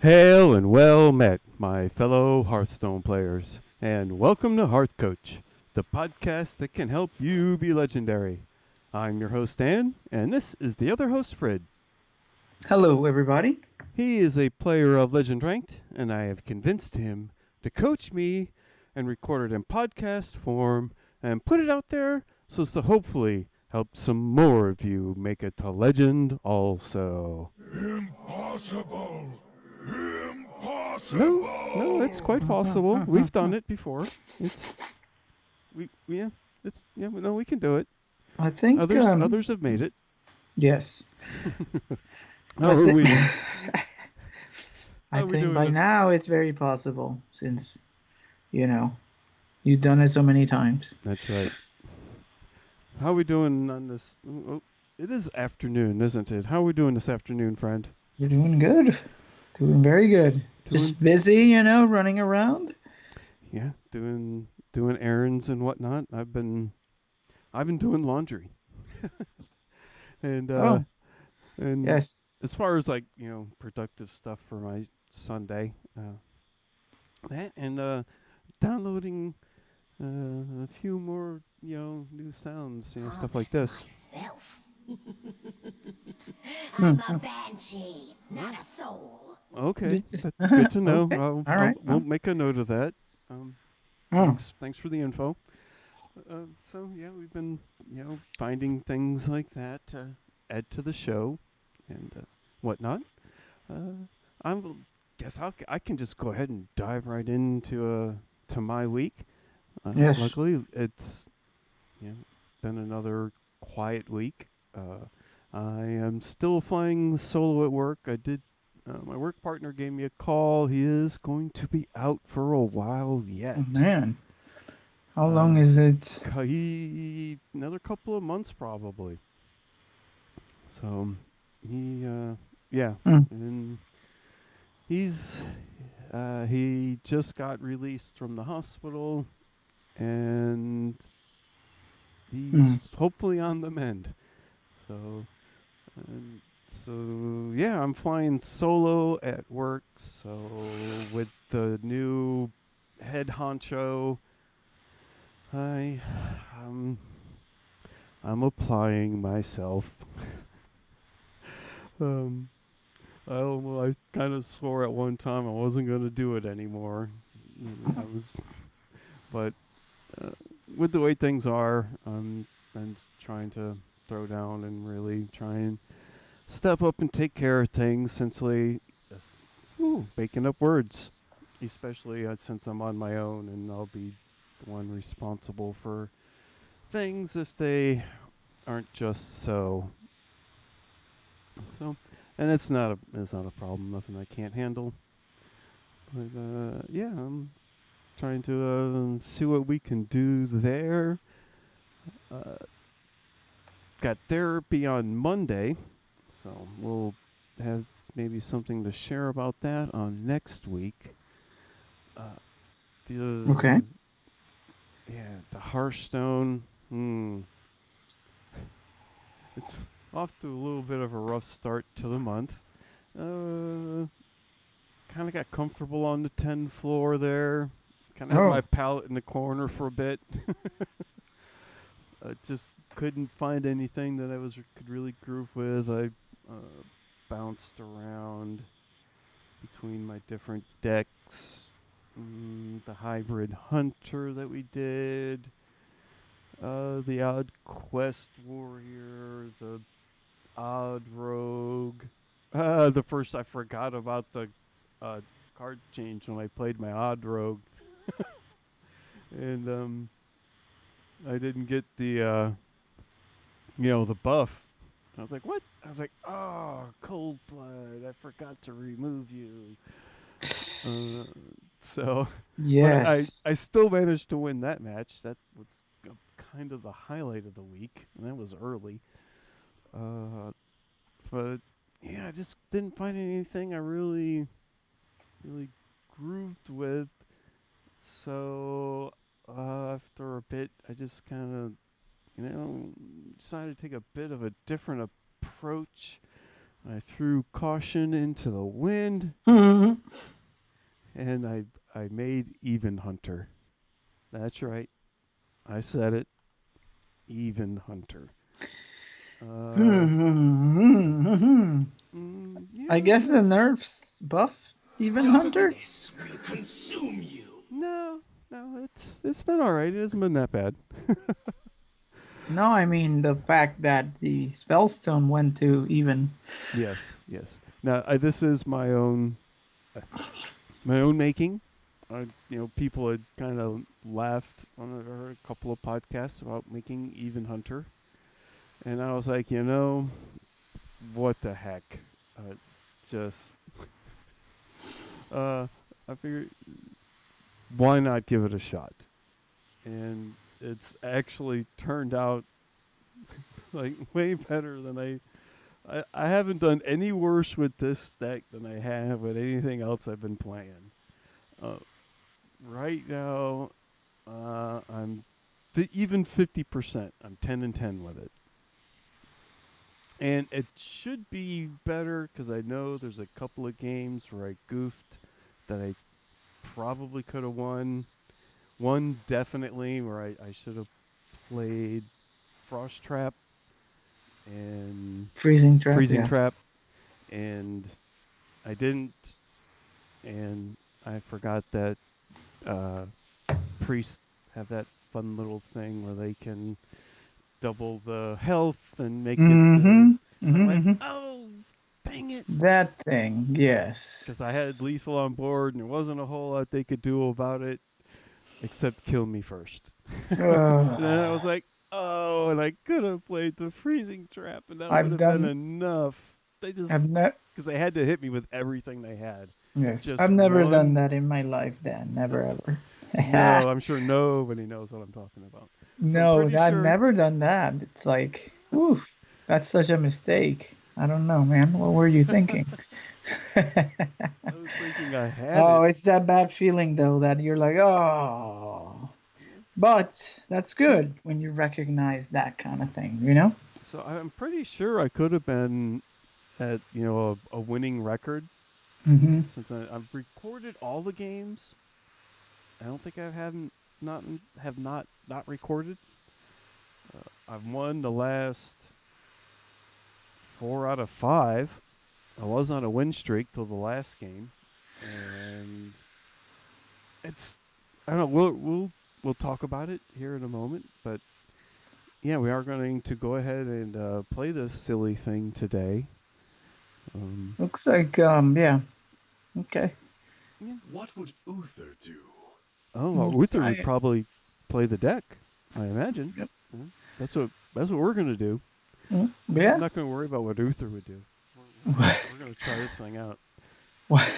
Hail and well met, my fellow Hearthstone players, and welcome to Hearthcoach, the podcast that can help you be legendary. I'm your host, Dan, and this is the other host, Fred. Hello, everybody. He is a player of Legend Ranked, and I have convinced him to coach me and record it in podcast form and put it out there so as to hopefully help some more of you make it to Legend also. Impossible! No, it's quite possible. We've done it before. It's no, we can do it. I think, Others have made it. yes. How I are think, we? I How are we think doing by this? now it's very possible since, you know, you've done it so many times. That's right. How are we doing on this? Oh, it is afternoon, isn't it? How are we doing this afternoon, friend? You're doing good. Doing very good. Doing Just busy, running around. yeah, doing errands and whatnot. I've been doing laundry, and Oh, and yes. as far as like productive stuff for my Sunday, that and downloading a few more, new sounds, stuff like this. Myself. I'm a Hmm. banshee, not a soul. Okay, that's good to know. Okay. All right. We'll make a note of that. Um, Oh, thanks for the info. So yeah, we've been, finding things like that to add to the show and whatnot. Uh, I can just go ahead and dive right into to my week. yes. Luckily, it's been another quiet week. I am still flying solo at work. I did. My work partner gave me a call. He is going to be out for a while Oh, yet. man. How long Uh, is it? Another couple of months probably. So he, yeah, Hmm. and he's he just got released from the hospital, and Hmm. he's hopefully on the mend. So, and so yeah, I'm flying solo at work. So with the new head honcho, I um I'm applying myself. um, I kind of swore at one time I wasn't gonna do it anymore. I was, but uh, with the way things are, I'm trying to throw down and really try and step up and take care of things since making up words, especially since I'm on my own and I'll be the one responsible for things if they aren't just so. So, and it's not a problem, nothing I can't handle. But yeah, I'm trying to see what we can do there. Uh, got therapy on Monday, so we'll have maybe something to share about that on next week. Uh, Okay. the Yeah, the Hearthstone. It's off to a little bit of a rough start to the month. Uh, kind of got comfortable on the 10 floor there. Kind of had my Oh, pallet in the corner for a bit. I just couldn't find anything that could really groove with. I bounced around between my different decks. The hybrid hunter that we did, the odd quest warrior, the odd rogue. The first I forgot about the uh, card change when I played my odd rogue, and I didn't get the buff. I was like, what? I was like, oh, cold blood. I forgot to remove you. Uh, so, but yes. I still managed to win that match. That was kind of the highlight of the week, and that was early. Uh, but yeah, I just didn't find anything I really grooved with. So after a bit, I just kind of you know decided to take a bit of a different approach. I threw caution into the wind, I made Even Hunter. That's right. I said it. Even Hunter. Uh, I yeah, guess the nerfs buff even Hunter. Darkness will consume you. no, no, it's been all right. It hasn't been that bad. No, I mean the fact that the spellstone went to even. Yes, yes. Now this is uh, my own making. People had kind of laughed on a couple of podcasts about making Even Hunter, and I was like, what the heck? Just uh, I figured, why not give it a shot? And it's actually turned out like way better than I haven't done any worse with this deck than I have with anything else I've been playing. Uh, right now, I'm even 50%. I'm 10-10 with it, and it should be better because I know there's a couple of games where I goofed that I probably could have won. One definitely where I should have played Frost Trap and Freezing trap, Freezing yeah. Trap, and I didn't, and I forgot that uh, priests have that fun little thing where they can double the health and make it. Mm-hmm. And I went, Mm-hmm. oh, dang it, That thing, yes. because I had lethal on board and there wasn't a whole lot they could do about it except kill me first. And then I was Uh, like, oh, and I could have played the freezing trap, and that would I've have been done. enough. They just I've not. because they had to hit me with everything they had. Yes, Just I've never done one. that in my life. Dan, never ever. No, I'm sure nobody knows what I'm talking about. So I'm No, pretty I've sure never done that. It's like, oof, that's such a mistake. I don't know, man. What were you thinking? I was thinking I had Oh, it. it's that bad feeling though that you're like, oh. But that's good when you recognize that kind of thing, you know? So I'm pretty sure I could have been at a winning record Mm-hmm. since I've recorded all the games. I don't think I haven't not have not recorded. I've won the last 4 out of 5. I was on a win streak till the last game, and it's I don't know. We'll talk about it here in a moment, but yeah, we are going to go ahead and play this silly thing today. Um, Looks like, yeah, okay. yeah. What would Uther do? Oh, We'll Uther try would it. probably play the deck, I imagine. Yep. Yeah, that's what we're gonna do. I'm Yeah. not gonna worry about what Uther would do. We're gonna try this thing out. What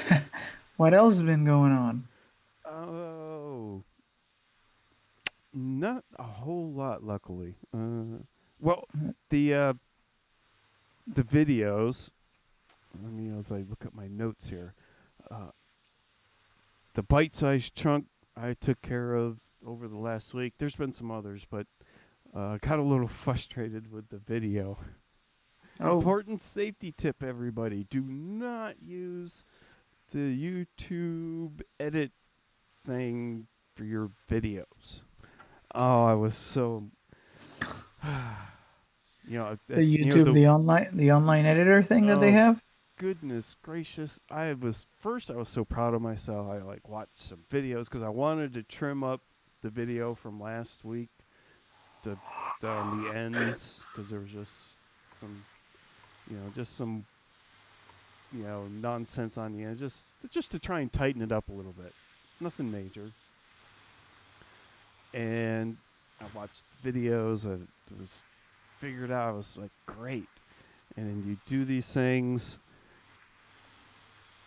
what else has been going on? Oh, not a whole lot, luckily. Well, the uh, the videos. Let me as I look at my notes here. Uh, the bite-sized chunk I took care of over the last week. There's been some others, but got a little frustrated with the video. Oh, Important safety tip, everybody: do not use the YouTube edit thing for your videos. Oh, I was so the YouTube, the the online editor thing that they oh have? goodness gracious. I was so proud of myself. I like watched some videos because I wanted to trim up the video from last week, the, on the ends, because there was just some just some nonsense on the end, just to try and tighten it up a little bit. Nothing major. And I watched videos. It was figured out. I was like, great. And then you do these things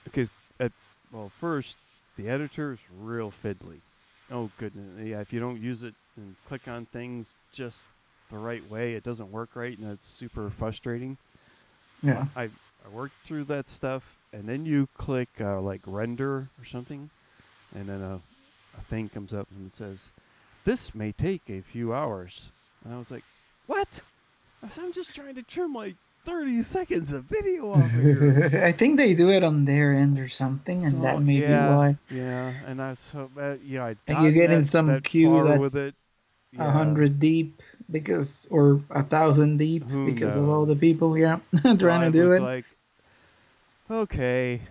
because at well, first the editor is real fiddly. Oh goodness, yeah. If you don't use it and click on things just the right way, it doesn't work right, and it's super frustrating. Yeah. I worked through that stuff, and then you click like render or something, and then a thing comes up and it says, "This may take a few hours." And I was like, "What?" I said, "I'm just trying to trim like 30 seconds of video off of here. I think they do it on their end or something, and that So may be yeah, why. yeah, and I so yeah, I'd Like you gotten get in some that queue far with it. that's a Yeah, hundred deep because, or 1,000 deep who because of all the knows? people, yeah, So trying I to do was it. like, okay.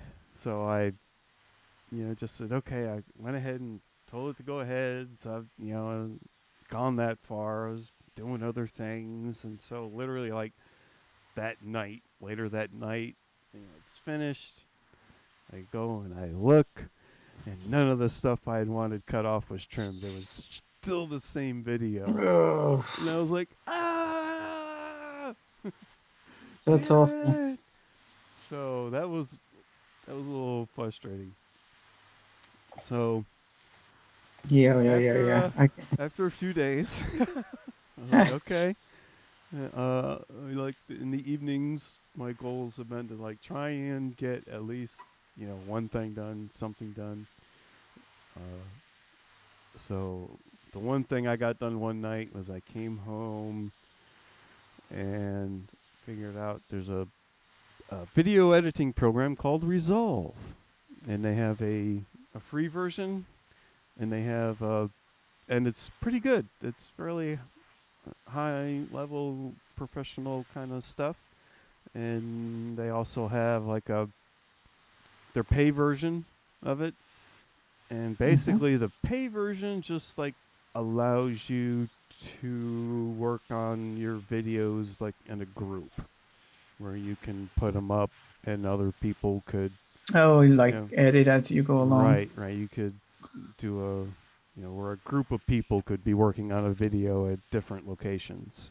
So I, just said okay. I went ahead and told it to go ahead. So I've, gone that far. I was doing other things, and so literally like that night, later that night, it's finished. I go and I look, and none of the stuff I had wanted cut off was trimmed. It was still the same video, Oh, and I was like, ah, that's awful. damn it! So that was a little frustrating. So Yeah, yeah, yeah, after yeah. uh I can. after a few days, I was like, okay. Like in the evenings, my goals have been to like try and get at least one thing done, something done. Uh, so the one thing I got done one night was I came home and figured out there's a video editing program called Resolve, and they have a free version, and they have and it's pretty good. It's fairly high level professional kind of stuff, and they also have like their pay version of it, and Hmm. basically the pay version just like allows you to work on your videos like in a group where you can put them up and other people could, Oh, you like know edit as you go along. right, you could do where a group of people could be working on a video at different locations,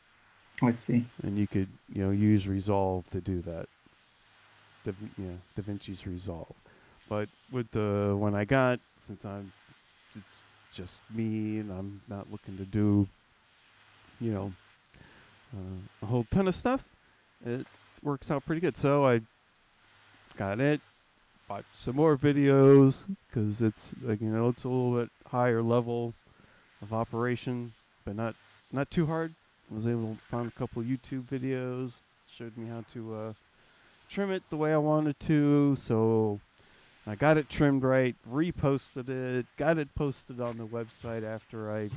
I see. and you could use Resolve to do that. DaVinci's Resolve. But with the one I got, since it's just me and I'm not looking to do you know a whole ton of stuff, it works out pretty good. So I got it, bought some more videos because it's like it's a little bit higher level of operation, but not too hard. I was able to find a couple YouTube videos, showed me how to trim it the way I wanted to. So I got it trimmed right, reposted it, got it posted on the website after I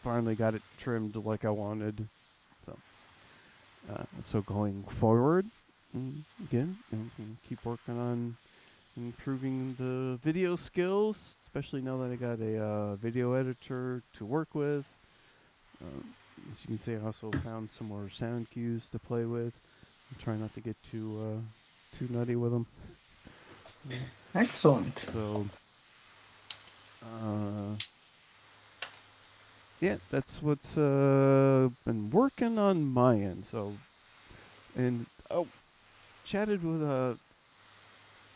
finally got it trimmed like I wanted. So, so going forward, again, keep working on improving the video skills, especially now that I got a video editor to work with. As you can see, I also found some more sound cues to play with. I'm trying not to get too nutty with them. Uh, Excellent. so, uh, yeah, that's what's been working on my end. So, and oh, chatted with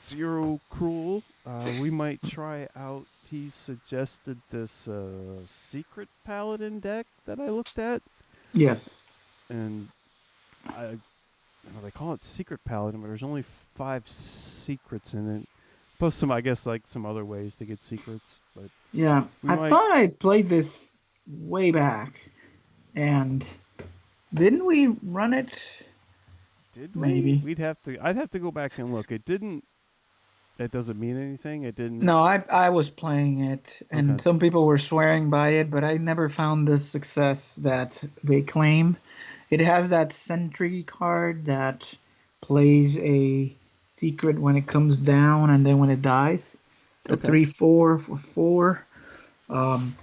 Zero Cruel. We might try out. He suggested this secret paladin deck that I looked at, Yes. and I they call it secret paladin, but there's only 5 secrets in it. Plus some, I guess, like some other ways to get secrets. But Yeah. we I might. thought I played this way back, and didn't we run it? Did we? Maybe. We'd have to. I'd have to go back and look. It didn't. It doesn't mean anything. It didn't. No, I was playing it, and Okay. some people were swearing by it, but I never found the success that they claim. It has that sentry card that plays a secret when it comes down and then when it dies. The Okay. 3/4 for 4. Um,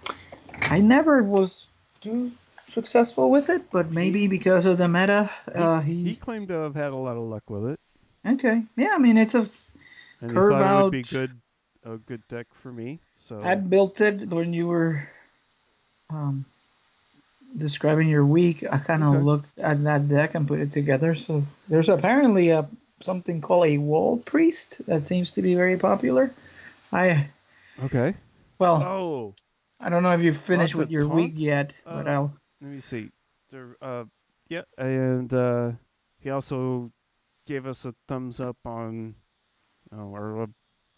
I never was too successful with it, but maybe He because of the meta, he he. claimed to have had a lot of luck with it, Okay. Yeah, I mean, it's a and he curve thought it would be out. a good deck for me. I So built it when you were um, describing your week. I kind of okay, looked at that deck and put it together. So there's apparently a something called a wall priest that seems to be very popular. I okay. well, Oh, I don't know if you finished lots with of your week taunts. yet, but I'll. Let me see. There, yeah, and he also gave us a thumbs up on our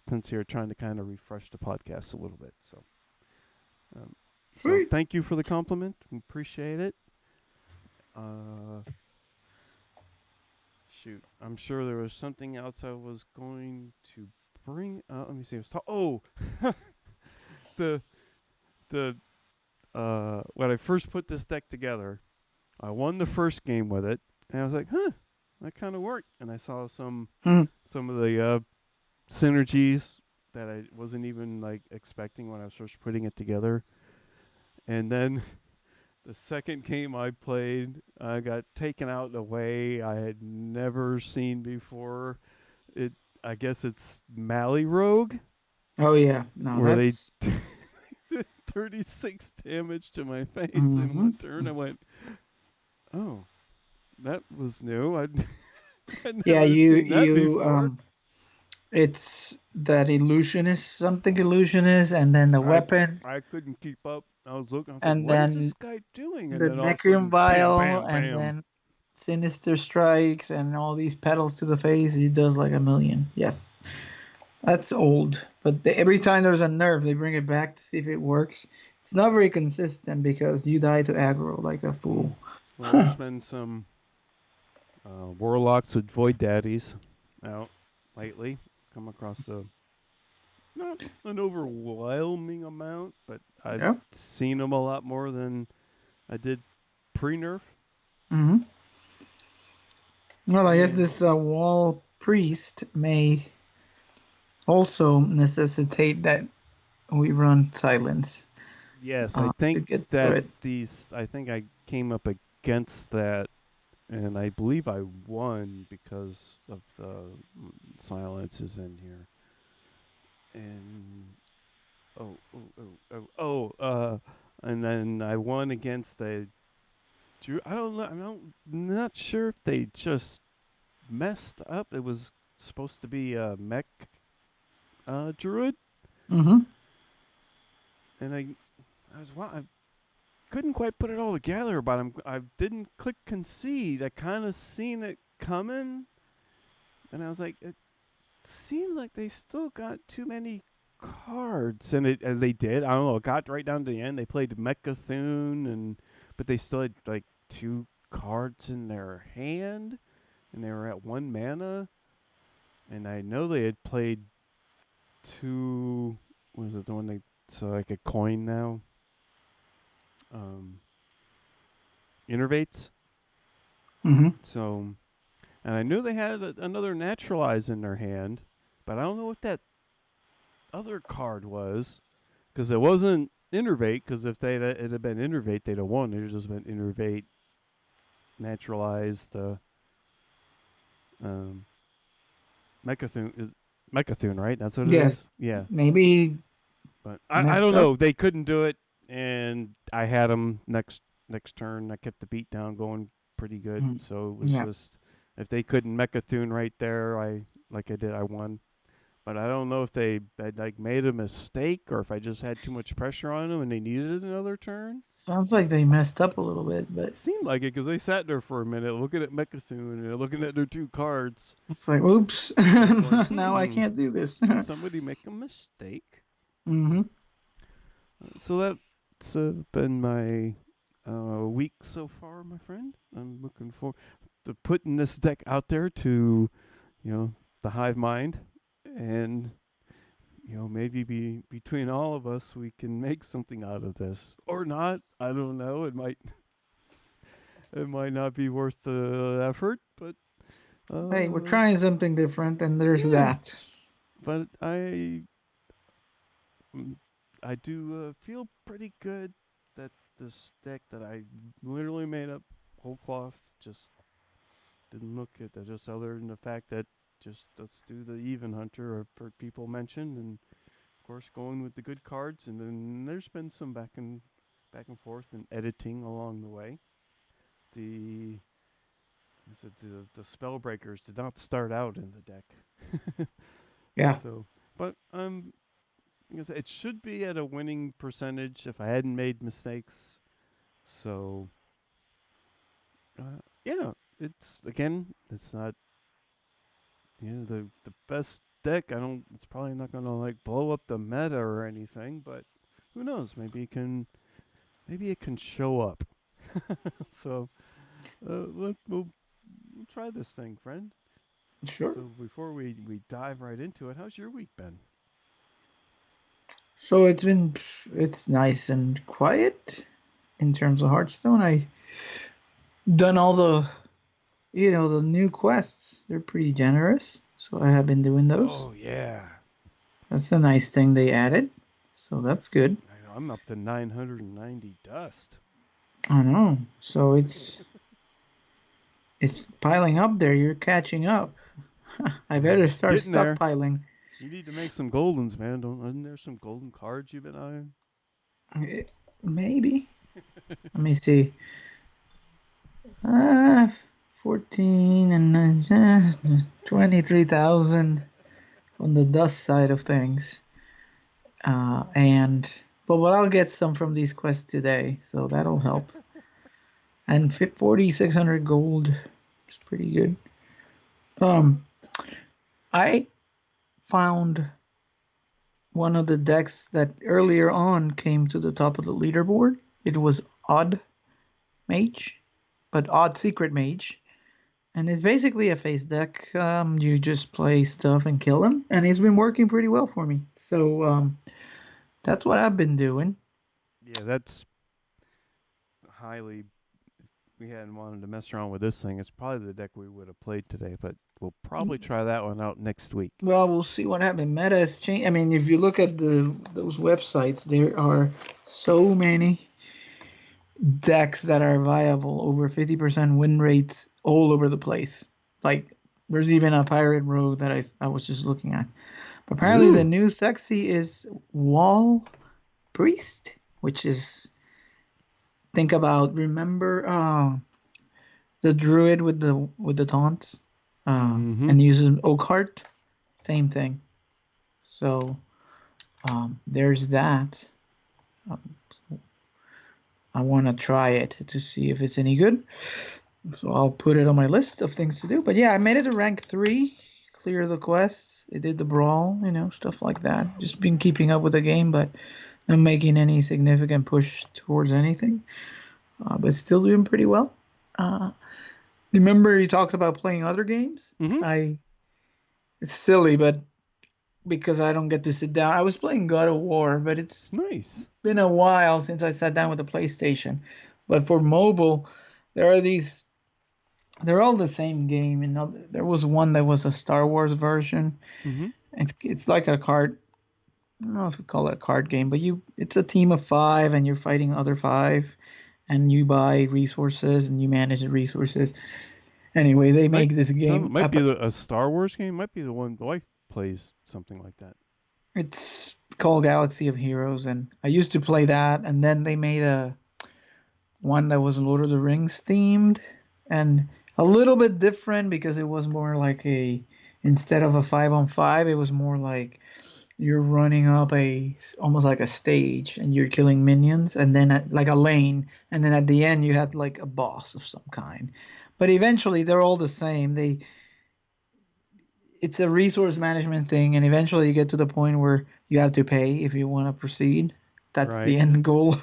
since you're trying to kind of refresh the podcast a little bit. So Sweet. thank you for the compliment. We appreciate it. Uh, shoot, I'm sure there was something else I was going to bring up. Let me see. Oh, the the when I first put this deck together, I won the first game with it, and I was like, huh, that kind of worked. And I saw Hmm. some of the synergies that I wasn't even like expecting when I was first putting it together. And then the second game I played, I got taken out in a way I had never seen before. It, I guess it's Mally Rogue, Oh yeah, no, where they that's. did 36 damage to my face in Hmm. one turn. I went, oh, that was new. I'd Yeah, never seen that you before. it's that illusionist, something illusionist, and then the I weapon, I couldn't keep up. I was looking. I was like, and what is this then guy doing? And the then all of a Necrum sudden, bam, Vial, bam, and bam. then Sinister Strikes, and all these petals to the face. He does like a million. Yes, that's old. But every time there's a nerf, they bring it back to see if it works. It's not very consistent because you die to aggro like a Mm. fool. Well, there's been some warlocks with void daddies out lately. Come across not an overwhelming amount, but I've Yep. seen them a lot more than I did pre-nerf. Hmm. Well, I guess And this wall priest may also necessitate that we run silence yes, I think to get through that it. I think I came up against that, and I believe I won because of the silences in here. And and then I won against a Drew. I don't know. I'm not sure if they just messed up. It was supposed to be a mech druid, Hmm. and I couldn't quite put it all together. But I didn't click concede. I kind of seen it coming, and I was like, it seems like they still got too many cards, and they did. I don't know. It got right down to the end. They played Mechathune, but they still had like two cards in their hand, and they were at one mana. And I know they had played two. Was it the one they so like a coin now? Um, Innervates. Hmm. So, and I knew they had another naturalize in their hand, but I don't know what that other card was because it wasn't Innervate. Because if it had been Innervate, they'd have won. They'd just been Innervate, naturalize the um, Mechathune, right? That's what it is. Yes, Yeah. maybe But I messed don't up. know. They couldn't do it, and I had them next turn. I kept the beat down going pretty good. Mhm. So it was Yeah, just if they couldn't Mechathune right there, I like I did, I won. But I don't know if they had like made a mistake or if I just had too much pressure on them and they needed another turn. sounds like they messed up a little bit, but It seemed like it because they sat there for a minute looking at Mechathune and looking at their two cards. it's like, oops, And I'm going, now I can't do this. did somebody make a mistake? Hmm. So that's been my week so far, my friend. I'm looking forward to putting this deck out there to, you know, the hive mind, and maybe between all of us we can make something out of this or not. I don't know. It might not be worth the effort, but Hey, we're uh, trying something different, and there's yeah. that. But Mm, I do feel pretty good that this deck that I literally made up whole cloth, just didn't look at that, just other than the fact that just let's do the even hunter I've heard people mention, and of course going with the good cards, and then there's been some back and forth and editing along the way. The I said the spell breakers did not start out in the deck. Yeah, So, but like I said, it should be at a winning percentage if I hadn't made mistakes. So, yeah, it's not the best deck. I don't. It's probably not gonna like blow up the meta or anything, but who knows? Maybe it can show up. So, we'll try this thing, friend. Sure. So before we dive right into it, how's your week been? So it's nice and quiet in terms of Hearthstone. I done all the new quests. They're pretty generous, so I have been doing those. Oh yeah, That's a nice thing they added. So that's good. I know. I'm up to 990 dust. I know. So it's piling up there. You're catching up. I better start Getting there. stockpiling. You need to make some goldens, man. Don't Isn't there some golden cards you've been eyeing? Eh, Maybe. Let me see. Uh, 14 and 23,000 on the dust side of things. And but I'll get some from these quests today, so that'll help. And 4,600 gold is pretty good. Um, I found one of the decks that earlier on came to the top of the leaderboard. It was Odd Mage, but Odd Secret Mage. And it's basically a face deck. You just play stuff and kill them, and it's been working pretty well for me. So that's what I've been doing. Yeah, that's highly. We hadn't wanted to mess around with this thing. It's probably the deck we would have played today, but we'll probably try that one out next week. Well, we'll see what happens. Meta has changed. I mean, if you look at those websites, there are so many decks that are viable, over 50% win rates all over the place. Like, there's even a pirate rogue that I was just looking at. But apparently, the Ooh. new sexy is Wall Priest, which is think about remember the druid with the taunts Mm-hmm. and uses oak heart, same thing. So there's that. Um, I want to try it to see if it's any good. So I'll put it on my list of things to do. But yeah, I made it to rank 3, clear the quests. I did the brawl, stuff like that. Just been keeping up with the game, but not making any significant push towards anything. But still doing pretty well. Uh, Remember you talked about playing other games? Mm-hmm. I It's silly, but because I don't get to sit down. I was playing God of War, but it's Nice. been a while since I sat down with the PlayStation. But for mobile, there are these. They're all the same game. There was one that was a Star Wars version. Mm-hmm. It's like a card. I don't know if you call it a card game, but it's a team of 5 and you're fighting other 5, and you buy resources and you manage the resources. Anyway, they Might make this game. might be a Star Wars game. Might be the one the wife plays something like that. It's called Galaxy of Heroes, and I used to play that. And then they made a one that was Lord of the Rings themed, and a little bit different because it was more like a instead of a 5-on-5, it was more like you're running up almost like a stage and you're killing minions, and then like a lane, and then at the end you had like a boss of some kind. But eventually they're all the same. It's a resource management thing, and eventually you get to the point where you have to pay if you want to proceed. That's Right. the end goal.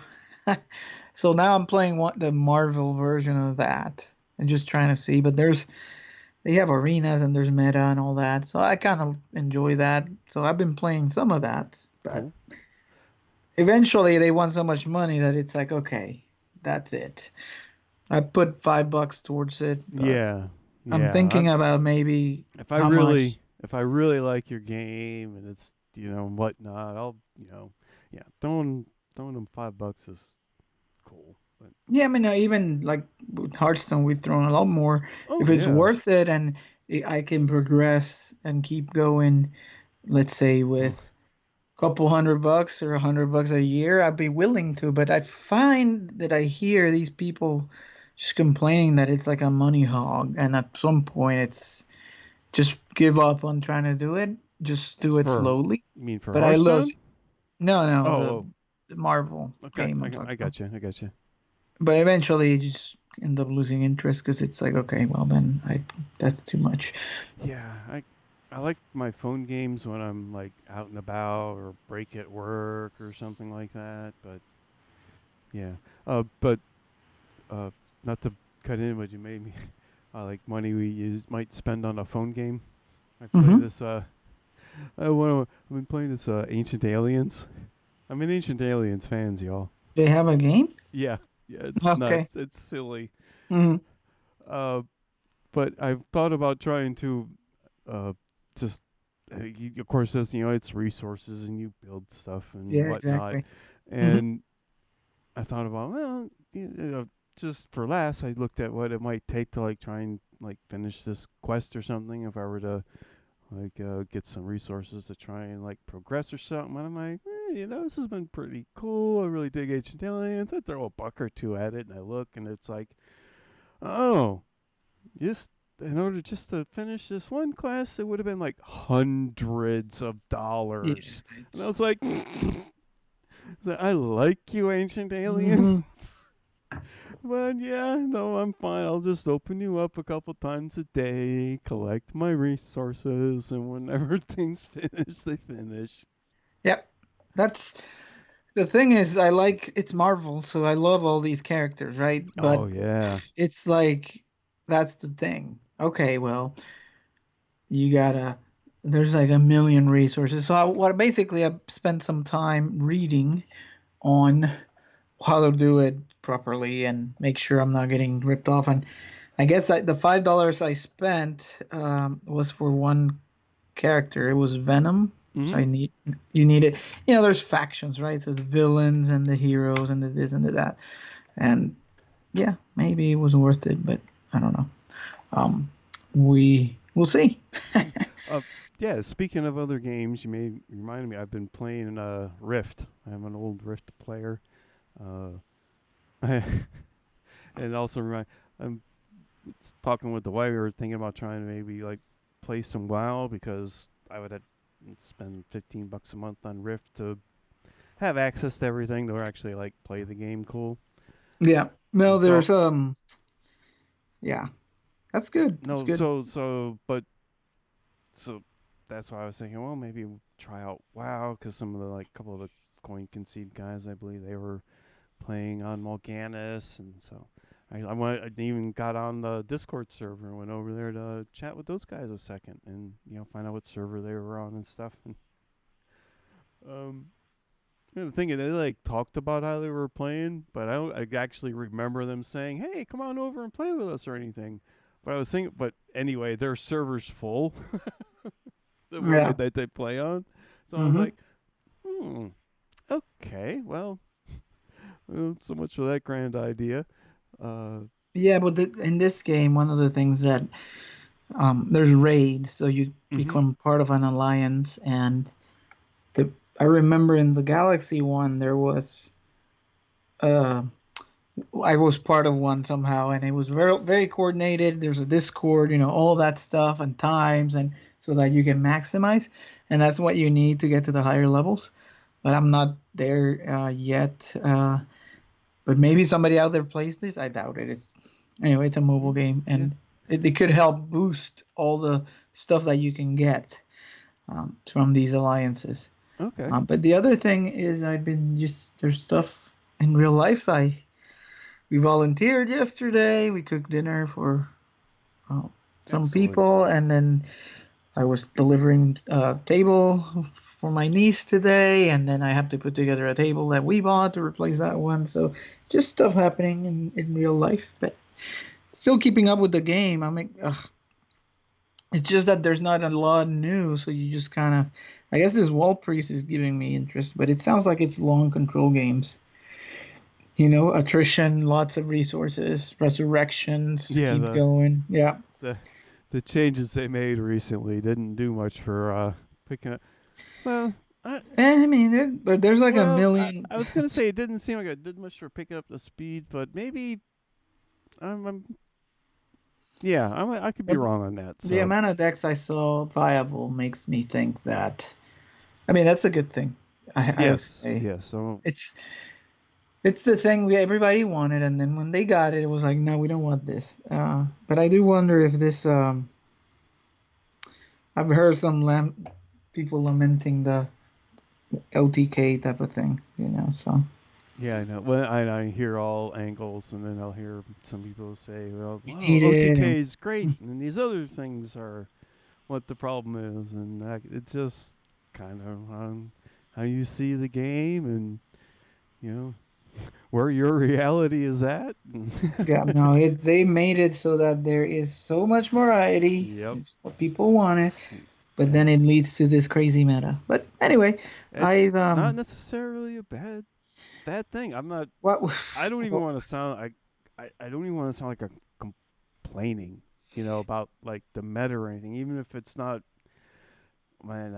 So now I'm playing the Marvel version of that and just trying to see. But they have arenas and there's meta and all that, so I kind of enjoy that. So I've been playing some of that, but Cool. eventually they want so much money that it's like, okay, that's it. I put $5 towards it, but Yeah. I'm Yeah. thinking about maybe how much. If I really like your game and it's whatnot, I'll yeah, throwing them $5 is cool. But Yeah, I mean, even like with Hearthstone, we've thrown a lot more. oh If it's yeah. worth it and I can progress and keep going, let's say Oh, with a couple $100 or $100 a year, I'd be willing to. But I find that I hear these people just complaining that it's like a money hog, and at some point, it's just give up on trying to do it. Just do it for slowly. you mean for But I Hearthstone? lose. No, no, Oh, the Marvel oh, okay. game I'm talking I about. got you. I got you. But eventually you just end up losing interest because it's like, okay, well then I that's too much. Yeah, I like my phone games when I'm like out and about or break at work or something like that. But yeah, but uh, not to cut in what you made me. like money we might spend on a phone game. I play Mm-hmm. this. I've been playing this Ancient Aliens. I'm an Ancient Aliens fans, y'all. They have a game. Yeah, yeah, it's Okay. nuts. It's silly. Mm-hmm. Uh, but I've thought about trying to uh, just of course, as you know, it's resources and you build stuff and Yeah, whatnot. exactly. Mm-hmm. And I thought about, well, just for laughs, I looked at what it might take to like try and like finish this quest or something. If I were to like get some resources to try and like progress or something, and I'm like, this has been pretty cool. I really dig Ancient Aliens. I throw a buck or two at it, and I look, and it's like, oh, just in order just to finish this one quest, it would have been like hundreds of Yeah, dollars. And I was it's. like, I like you, Ancient Alien. Mm-hmm. But yeah, no, I'm fine. I'll just open you up a couple times a day, collect my resources, and whenever things finish, they finish. Yep. That's the thing is, I like it's Marvel, so I love all these characters, right? Oh But yeah. it's like that's the thing. Okay, well, you gotta. There's like a million resources. So what basically I spent some time reading on how to do it properly and make sure I'm not getting ripped off. And I guess the $5 I spent was for one character. It was Venom. So Mhm. I need you need it. There's factions, right? So there's villains and the heroes and the this and the that. And yeah, maybe it was worth it, but I don't know. Um, we'll see. Mm. Uh, yeah. Speaking of other games, you may remind me. I've been playing Rift. I'm an old Rift player. Uh, and also I'm talking with the wife. We were thinking about trying to maybe like play some WoW because I would have spend $15 a month on Rift to have access to everything to actually like play the game cool. Yeah. Well, And there's so yeah, that's good. That's no, good. so that's why I was thinking. Well, maybe try out WoW because some of the like couple of the coin concede guys, I believe they were playing on Morganis, and so I even got on the Discord server and went over there to chat with those guys a second and find out what server they were on and stuff. And um, the thing is, they like talked about how they were playing, but I don't actually remember them saying, "Hey, come on over and play with us" or anything. But I was thinking, but anyway, their server's full, the one Yeah. that they play on. So I was Mm-hmm. like, hmm, okay, well, so much for that grand idea. Uh, Yeah, but in this game, one of the things that there's raids, so you mhm, become part of an alliance, and the I remember in the Galaxy one there was uh I was part of one somehow, and it was very very coordinated. There's a Discord, all that stuff and times, and so that you can maximize, and that's what you need to get to the higher levels. But I'm not there yet. But maybe somebody out there plays this. I doubt it. Anyway, it's a mobile mm, game, yeah, and it could help boost all the stuff that you can get from these alliances. okay, But the other thing is, I've been just there's stuff in real life. We volunteered yesterday. We cooked dinner for uh, some excellent. people, and then I was delivering a table for my niece today, and then I have to put together a table that we bought to replace that one. So just stuff happening in real life, but still keeping up with the game. I mean, it's just that there's not a lot new, so you just kind of. I guess this wall priest is giving me interest, but it sounds like it's long control games. Attrition, lots of resources, resurrections, Yeah, keep going. Yeah. the the changes they made recently didn't do much for picking up. Well, I I mean, but there's like a well, million. I was gonna say it didn't seem like it did much for picking up the speed, but maybe I'm yeah, I could be wrong on that. The So amount of decks I saw viable makes me think that. I mean, that's a good thing. I would yes, say yes. So it's it's the thing everybody wanted, and then when they got it, it was like, no, we don't want this. But I do wonder if this. I've heard some people lamenting the LTK type of thing. So Yeah, I know. Well, I hear all angles, and then I'll hear some people say, "Well, You wow, need it, OTK and is great, and these other things are what the problem is," and it's just kind of how you see the game, and you know where your reality is at. yeah, no, they made it so that there is so much variety. Yep, It's what people wanted, but then and it leads to this crazy meta. But anyway, it's I've not necessarily a bad thing. I'm not. what I don't even want to sound. I don't even want to sound like I'm complaining. About like the meta or anything, even if it's not. Man,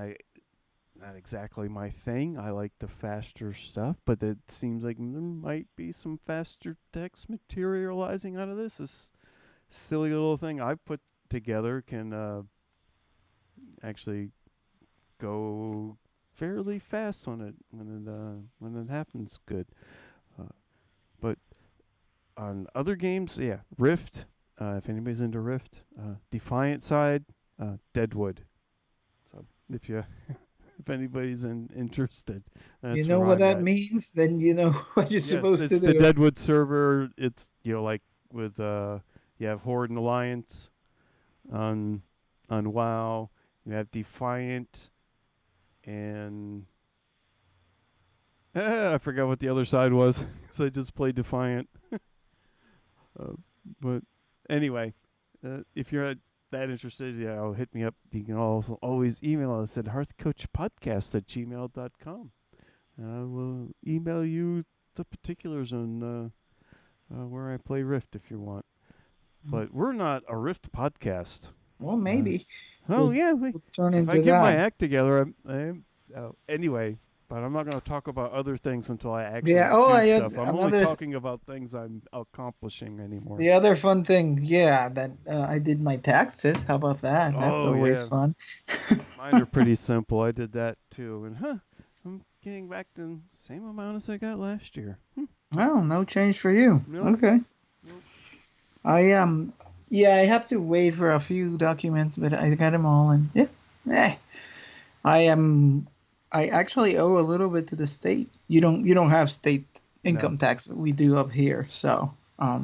not exactly my thing. I like the faster stuff, but it seems like there might be some faster text materializing out of this. This silly little thing I put together can actually go fairly fast when it happens good. Uh, but on other games, yeah, Rift. If anybody's into Rift, Defiant side, Deadwood. So if anybody's interested, you that's know where what I'm that at. means, then you know what you're Yes, supposed to it's the do. Deadwood server. It's like with you have Horde and Alliance on WoW. You have Defiant and I forgot what the other side was because I just played Defiant. Uh, but anyway, if you're that interested, yeah, hit me up. You can also always email us at hearthcoachpodcast@gmail.com. I will email you the particulars on where I play Rift if you want. But we're not a Rift podcast. Well, Uh, maybe oh we'll, yeah, we'll turn if I into get my that. act together, anyway. But I'm not going to talk about other things until I Yeah. actually Oh, do I stuff. I'm only another talking about things I'm accomplishing anymore. the other fun thing, yeah, that I did my taxes. How about that? That's Oh always yeah, fun. mine are pretty simple. I did that too, and I'm getting back the same amount as I got last year. Oh, no change for you. Nope, Okay. nope. I yeah, I have to wait for a few documents, but I got them all, and yeah. Eh. I am I actually owe a little bit to the state. You don't have state No, income tax, but we do up here. So, I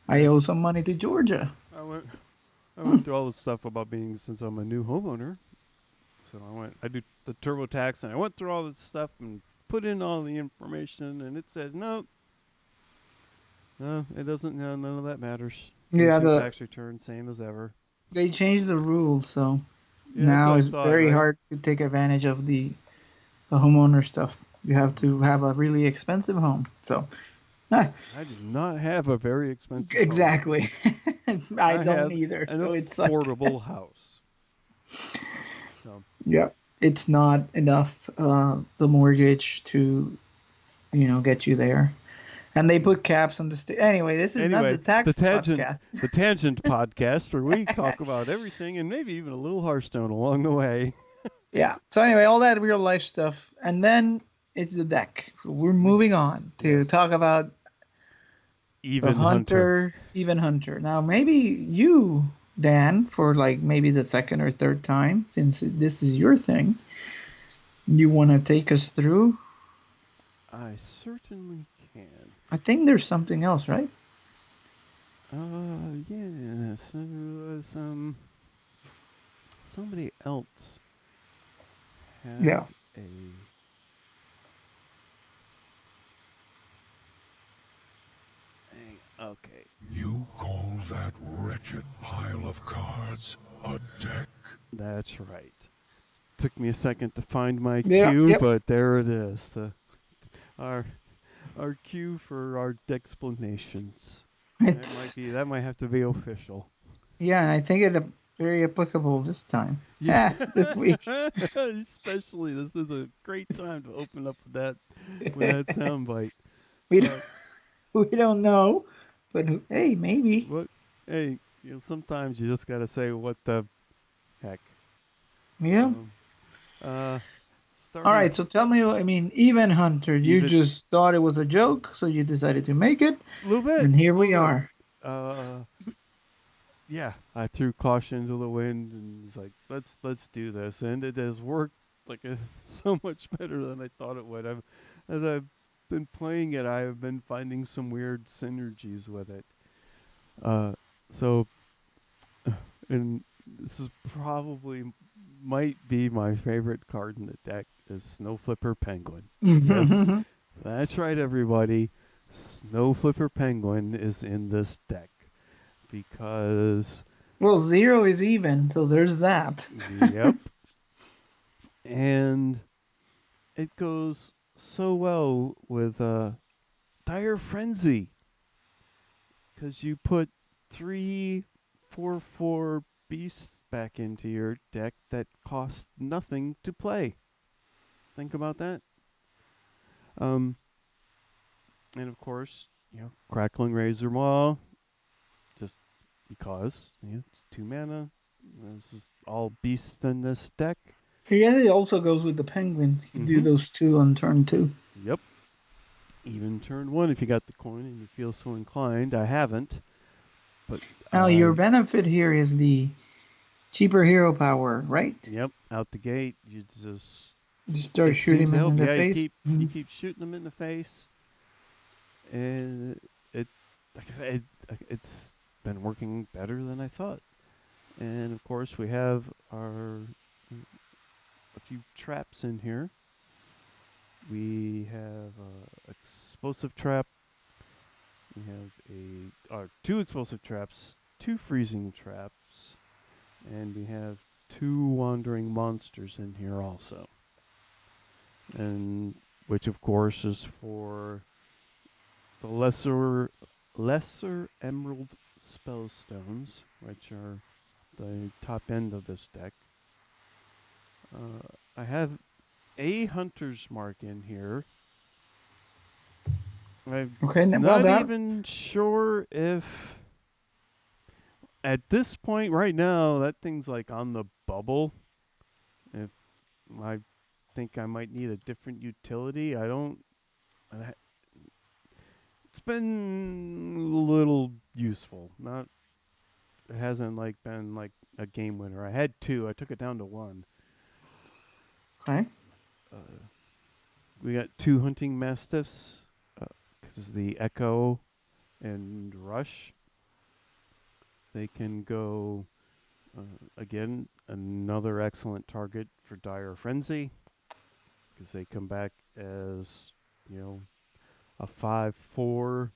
yeah. owe some money to Georgia. I went I Hmm. went through all the stuff about being since I'm a new homeowner. So I do the TurboTax, and I went through all this stuff and put in all the information, and it said no, no, it doesn't. No, none of that matters. Here's Yeah, your tax return, same as ever. they changed the rules, so Yeah, that's now what I it's thought. very hard to take advantage of the homeowner stuff. You have to have a really expensive home. So, ah, I do not have a very expensive home. exactly. I I don't have either. an So it's like, affordable house. So yeah, it's not enough the mortgage to get you there. And they put caps on the state. Anyway, this is not the anyway, tax podcast. the tangent podcast where we talk about everything and maybe even a little Hearthstone along the way. Yeah. So anyway, all that real life stuff, and then it's the deck. We're moving on to Yes, talk about the even Hunter. hunter, even hunter. Now, maybe you, Dan, for like maybe the second or third time, since this is your thing, you want to take us through. I certainly can. I think there's something else, right? Yes, there was somebody else Yeah. had a. Okay, You call that wretched pile of cards a deck? that's right. Took me a second to find my Yeah. cue, Yep. but there it is. Our our cue for our explanations. It's That might have to be official. yeah, and I think it's very applicable this time. Yeah. This week. Especially this is a great time to open up with that soundbite. we Uh, we don't know, but hey, maybe. what? Hey, sometimes you just gotta say what the heck. Yeah. So, uh, All starting right. So tell me, I mean, even Hunter, you even just thought it was a joke, so you decided to make it, a little bit, and here a we little bit. are. Uh, yeah, I threw caution to the wind and was like, let's do this, and it has worked like so much better than I thought it would. As I've been playing it, I have been finding some weird synergies with it. Uh, so, and this is probably might be my favorite card in the deck is Snow Flipper Penguin. Yes, that's right, everybody. Snow Flipper Penguin is in this deck because, Well, zero is even, so there's that. yep, and it goes so well with Dire Frenzy because you put 3/4/4 beasts back into your deck that cost nothing to play. Think about that. Um, and of course, Crackling Razor Maw, just because it's 2 mana. This is all beasts in this deck. I guess it also goes with the penguins. You could do Mm-hmm. those two on turn two. Yep. Even turn one if you got the coin and you feel so inclined. I haven't, but Now, your I benefit here is the cheaper hero power, right? yep, out the gate you just You start it seems shooting to them help. in the Yeah, you face. keep you keep shooting them in the face, and it like I said, it's been working better than I thought. And of course, we have our a few traps in here. We have explosive trap. We have two explosive traps, two freezing traps, and we have two wandering monsters in here also. And which of course is for the lesser emerald spellstones, which are the top end of this deck. I have a hunter's mark in here. I'm Okay, well, not that. even sure if at this point right now that thing's like on the bubble. If I think I might need a different utility, I don't. It's been a little useful. Not. It hasn't like been like a game winner. I had two. I took it down to one. Okay. Uh, we got two hunting mastiffs. Because the Echo and Rush, they can go again. Another excellent target for Dire Frenzy because they come back as you know a 5/4 for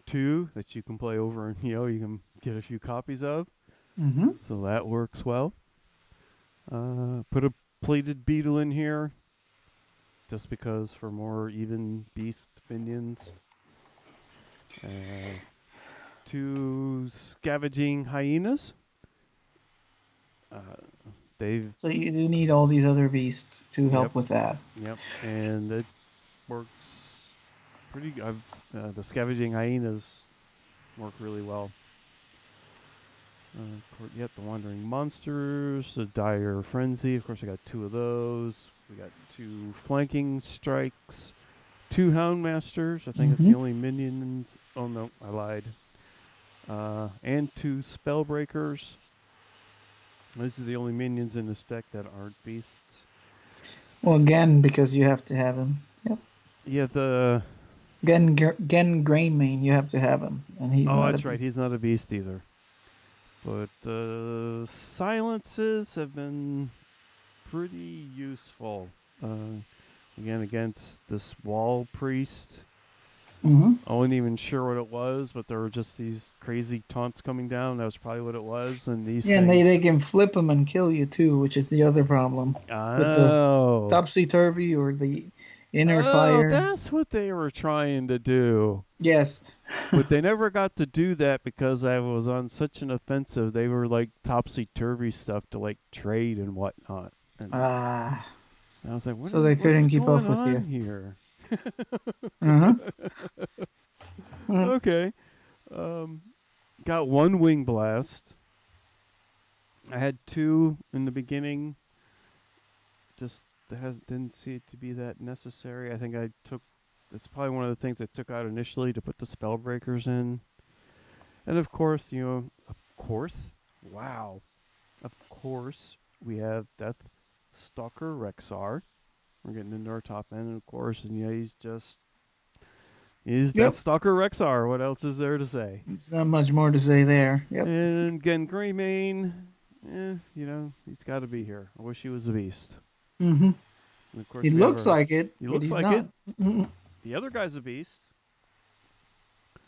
two that you can play over and you can get a few copies of. Mm-hmm. So that works well. Put a plated beetle in here just because for more even beast minions. Uh, two scavenging hyenas. Uh, they've So you do need all these other beasts to yep help with that. yep, and it works pretty. The scavenging hyenas work really well. Yep, the wandering monsters, the dire frenzy. Of course, I got two of those. We got two flanking strikes, two houndmasters. I think it's Mm-hmm. the only minions. Oh no, I lied. And two spellbreakers. These are the only minions in this deck that aren't beasts. Well, again, because you have to have him. Yep. Yeah, the Gen Greymane, you have to have him, and he's oh, not a that's right. beast. He's not a beast either. But the silences have been pretty useful. Again, against this wall priest. Mm-hmm. I wasn't even sure what it was, but there were just these crazy taunts coming down. That was probably what it was. And these Yeah, and they things. can flip him and kill you too, which is the other problem with the Oh. topsy turvy or the inner Oh, fire. that's what they were trying to do. Yes. But they never got to do that because I was on such an offensive. They were like topsy turvy stuff to like trade and whatnot. And Ah, I was like, so they what's couldn't keep going up with you. on here? Uh huh. Okay. Um, got one wing blast. I had two in the beginning. Just didn't see it to be that necessary. I think I took. That's probably one of the things I took out initially to put the spell breakers in. And of course, wow. Of course, we have Death Stalker Rexar, We're getting into our top end, of course, and yeah, he's Yep. that Stalker Rexar. What else is there to say? It's not much more to say there. Yep. And again, Greymane, he's got to be here. I wish he was a beast. Mm-hmm. And of He course, we have looks our. like it, He but looks he's like it. not. Mm-mm. The other guy's a beast.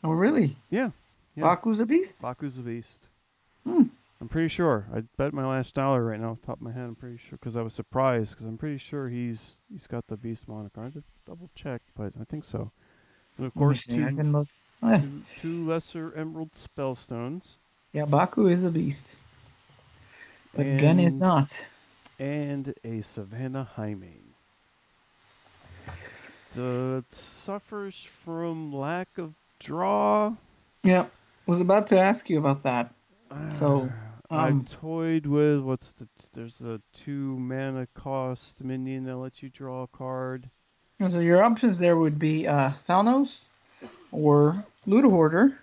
Oh, really? Yeah, yeah. Baku's a beast? Baku's a beast. Hmm. I'm pretty sure. I bet my last dollar right now, off the top of my head. I'm pretty sure because I was surprised because I'm pretty sure he's got the beast moniker. I had to double check, but I think so. And of Let me course, see. I can look. Eh, two lesser emerald spellstones yeah, Baku is a beast, but Gen is and not. a Savannah Highmane. The suffers from lack of draw. Yeah, was about to ask you about that. So, I um, toyed with there's a 2 mana cost minion that lets you draw a card. so your options there would be Thanos or Loot Hoarder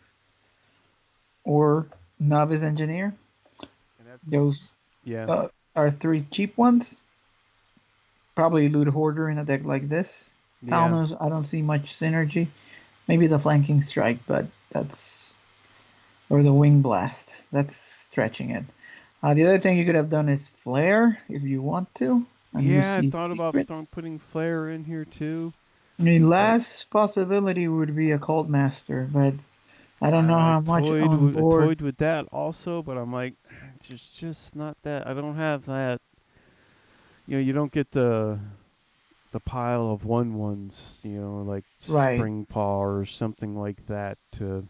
or Novice Engineer. And that's Those yeah, are three cheap ones. Probably Loot Hoarder in a deck like this. yeah. Thanos, I don't see much synergy. Maybe the Flanking Strike, but that's or the Wing Blast. That's stretching it. The other thing you could have done is Flare if you want to, and you Yeah, I see thought about secrets. putting Flare in here too, The but last possibility would be a Cult Master, but I don't know how much on I board. toyed with that also, but I'm like, it's just not that. I don't have that. You don't get the pile of 1/1s, like Right. Spring Paw or something like that to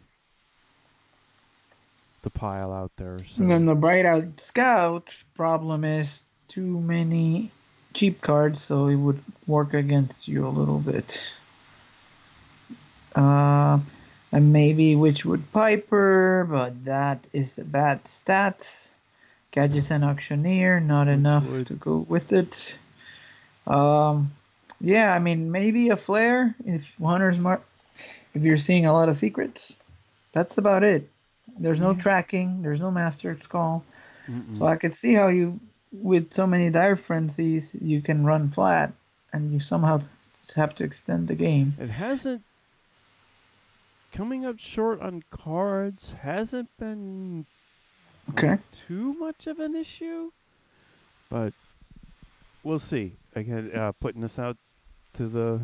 pile out there. And then So the Bright Out Scout problem is too many cheap cards, so it would work against you a little bit. Uh, and maybe Witchwood Piper, but that is a bad stat. Gadgets and Auctioneer, not which enough would to go with it. Um, yeah, I mean, maybe a Flare if you're seeing a lot of secrets. That's about it. There's no yeah. tracking, there's no Master Skull. So Mm-mm. I could see how with so many Dire Frenzies, you can run flat and you somehow have to extend the game. It hasn't coming up short on cards hasn't been like Okay. too much of an issue, but we'll see. Again, putting this out to the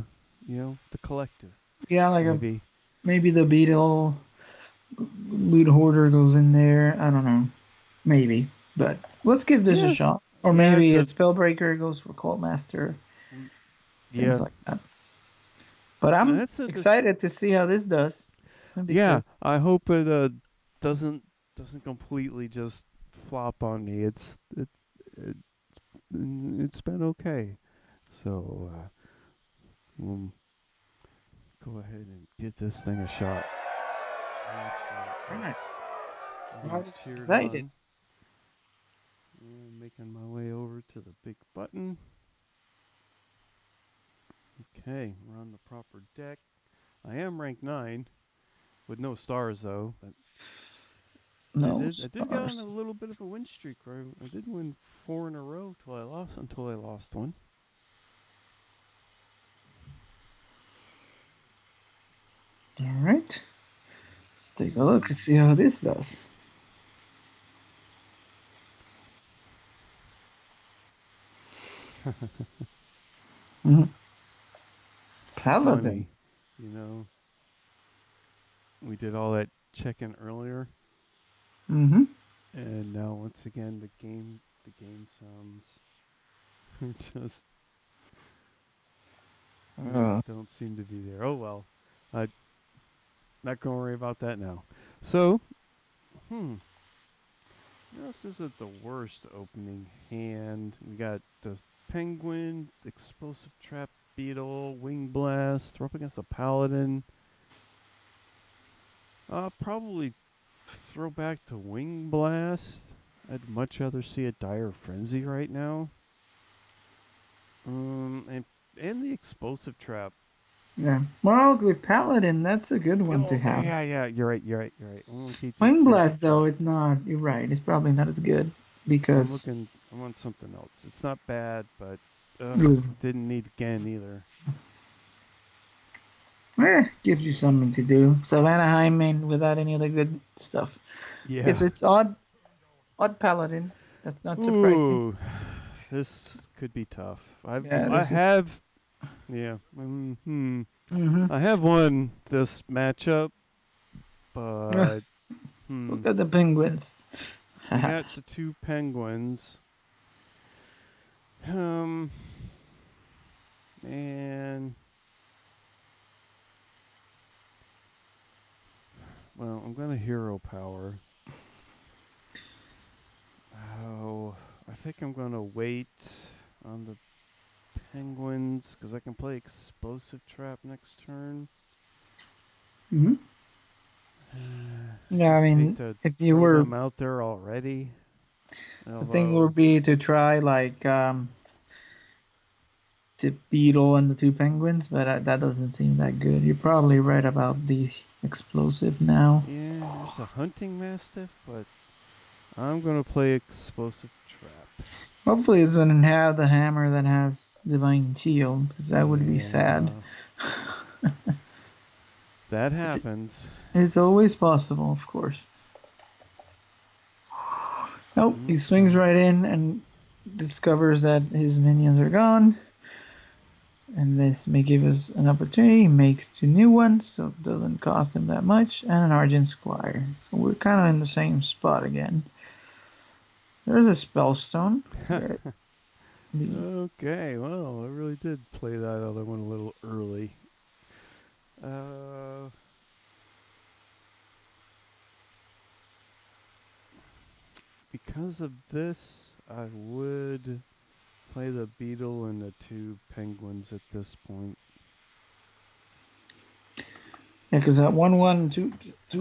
collective. Yeah, Maybe. maybe the Beetle Loot Hoarder goes in there. I don't know. Maybe. But let's give this a Yeah. shot. Or Yeah, maybe a the Spellbreaker goes for Cult Master, things yeah. like that. But I'm That's it. This excited to see how this does. yeah, Because, I hope it doesn't doesn't completely just flop on me. It, it's been okay. So we'll go ahead and give this thing a shot. That's right. alright, Let's get I'm it just cheered excited. on. And making my way over to the big button. Okay, we're on the proper deck. I am rank 9 with no stars though, but No I did get on a stars. little bit of a win streak. Where I did win 4 in a row until I lost one. Alright. Let's take a look and Hmm. see how this does. Mm-hmm. Paladin. Funny, you know. We did all that check-in earlier, Mm-hmm. and now once again the game sounds just don't seem to be there. Oh well, I'm not gonna worry about that now. So, hmm, this isn't the worst opening hand. We got the penguin, explosive trap beetle, wing blast. We're up against a paladin. Probably throw back to wing blast. I'd much rather see a dire frenzy right now. And the explosive trap. Yeah. Well, with Paladin, that's a good one Oh, to okay, have. yeah, yeah. You're right. You're right. You're right. I'm gonna keep the Wing explosive Blast, trap. though, it's not. You're right. It's probably not as good I'm because looking. I'm on something else. It's not bad, but Ooh. Didn't need again either. Gives you something to do. Savannah Hyman without any other good stuff. Okay, Yeah. so it's odd paladin. That's not surprising. Ooh, this could be tough. Yeah, I this is. have yeah. Mm-hmm. I have won this matchup, but hmm. Look at the penguins. We got the two penguins. Um, and well, I'm gonna hero power. Oh, I think I'm gonna wait on the penguins because I can play explosive trap next turn. hmm Yeah, I Just hate mean, to if you throw were, them out there already. the thing would Although, be to try like the beetle and the two penguins, but that doesn't seem that good. You're probably right about the explosive now. yeah, there's a hunting mastiff, but I'm gonna play explosive trap. Hopefully, it doesn't have the hammer that has divine shield, because that would be sad. Yeah, that happens. It's always possible, of course. Nope, he swings Okay. right in and discovers that his minions are gone. And this may give us an opportunity. He makes two new ones, so it doesn't cost him that much, and an Argent Squire. So we're kind of in the same spot again. There's a Spellstone. The, Okay, well, I really did play that other one a little early. Uh, because of this, I would play the beetle and the two penguins at this point. yeah, because that 1/1, two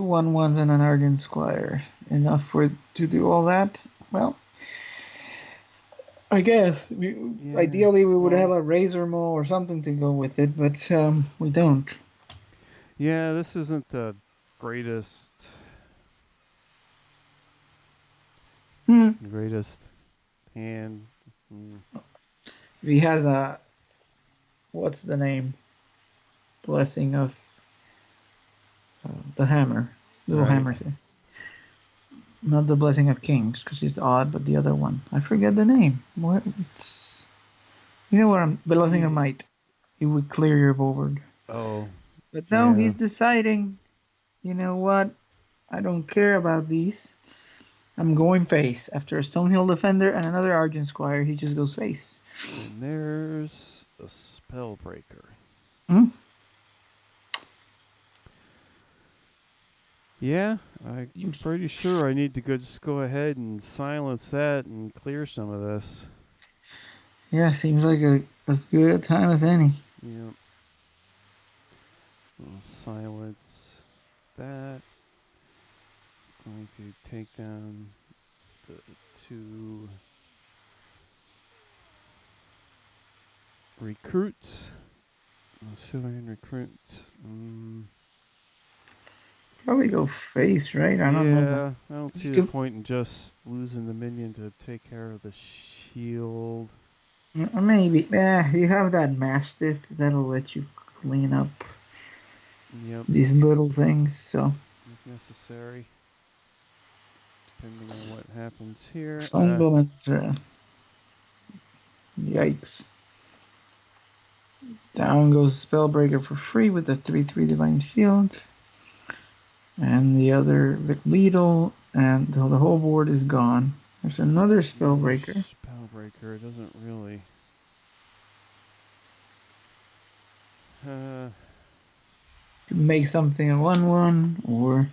1/1s, and an Argent Squire. Enough for to do all that? Well, I guess. Yeah, Ideally, we would have well, a Razor Maul or something to go with it, but we don't. yeah, this isn't the greatest, Hmm. greatest hand. Hmm. He has a, what's the name? Blessing of the hammer. Little Right. hammer thing. Not the Blessing of Kings, because she's odd, but the other one. I forget the name. What? It's, you know what I'm. Blessing of Yeah. Might. It would clear your board. Oh, But no, yeah. he's deciding, you know what? I don't care about these. I'm going face. After a Stonehill Defender and another Argent Squire, he just goes face. And there's a spell breaker. Hmm? Yeah, I'm pretty sure I need to just go ahead and silence that and clear some of this. Yeah, seems like as good a time as any. Yep. I'll silence that. Going to take down the two recruits. Civilian recruits. Probably go face, right? I don't know. Yeah, I don't You see the could, point in just losing the minion to take care of the shield. maybe. You have that Mastiff that'll let you clean up Yep, these little things. So if necessary, depending on what happens here. Sunderland, yikes. Down goes Spellbreaker for free with the 3/3 Divine Shield. And the other Vic Beetle, and the whole board is gone. There's another Another Spellbreaker. spellbreaker doesn't really. Uh, You can make something a 1/1, or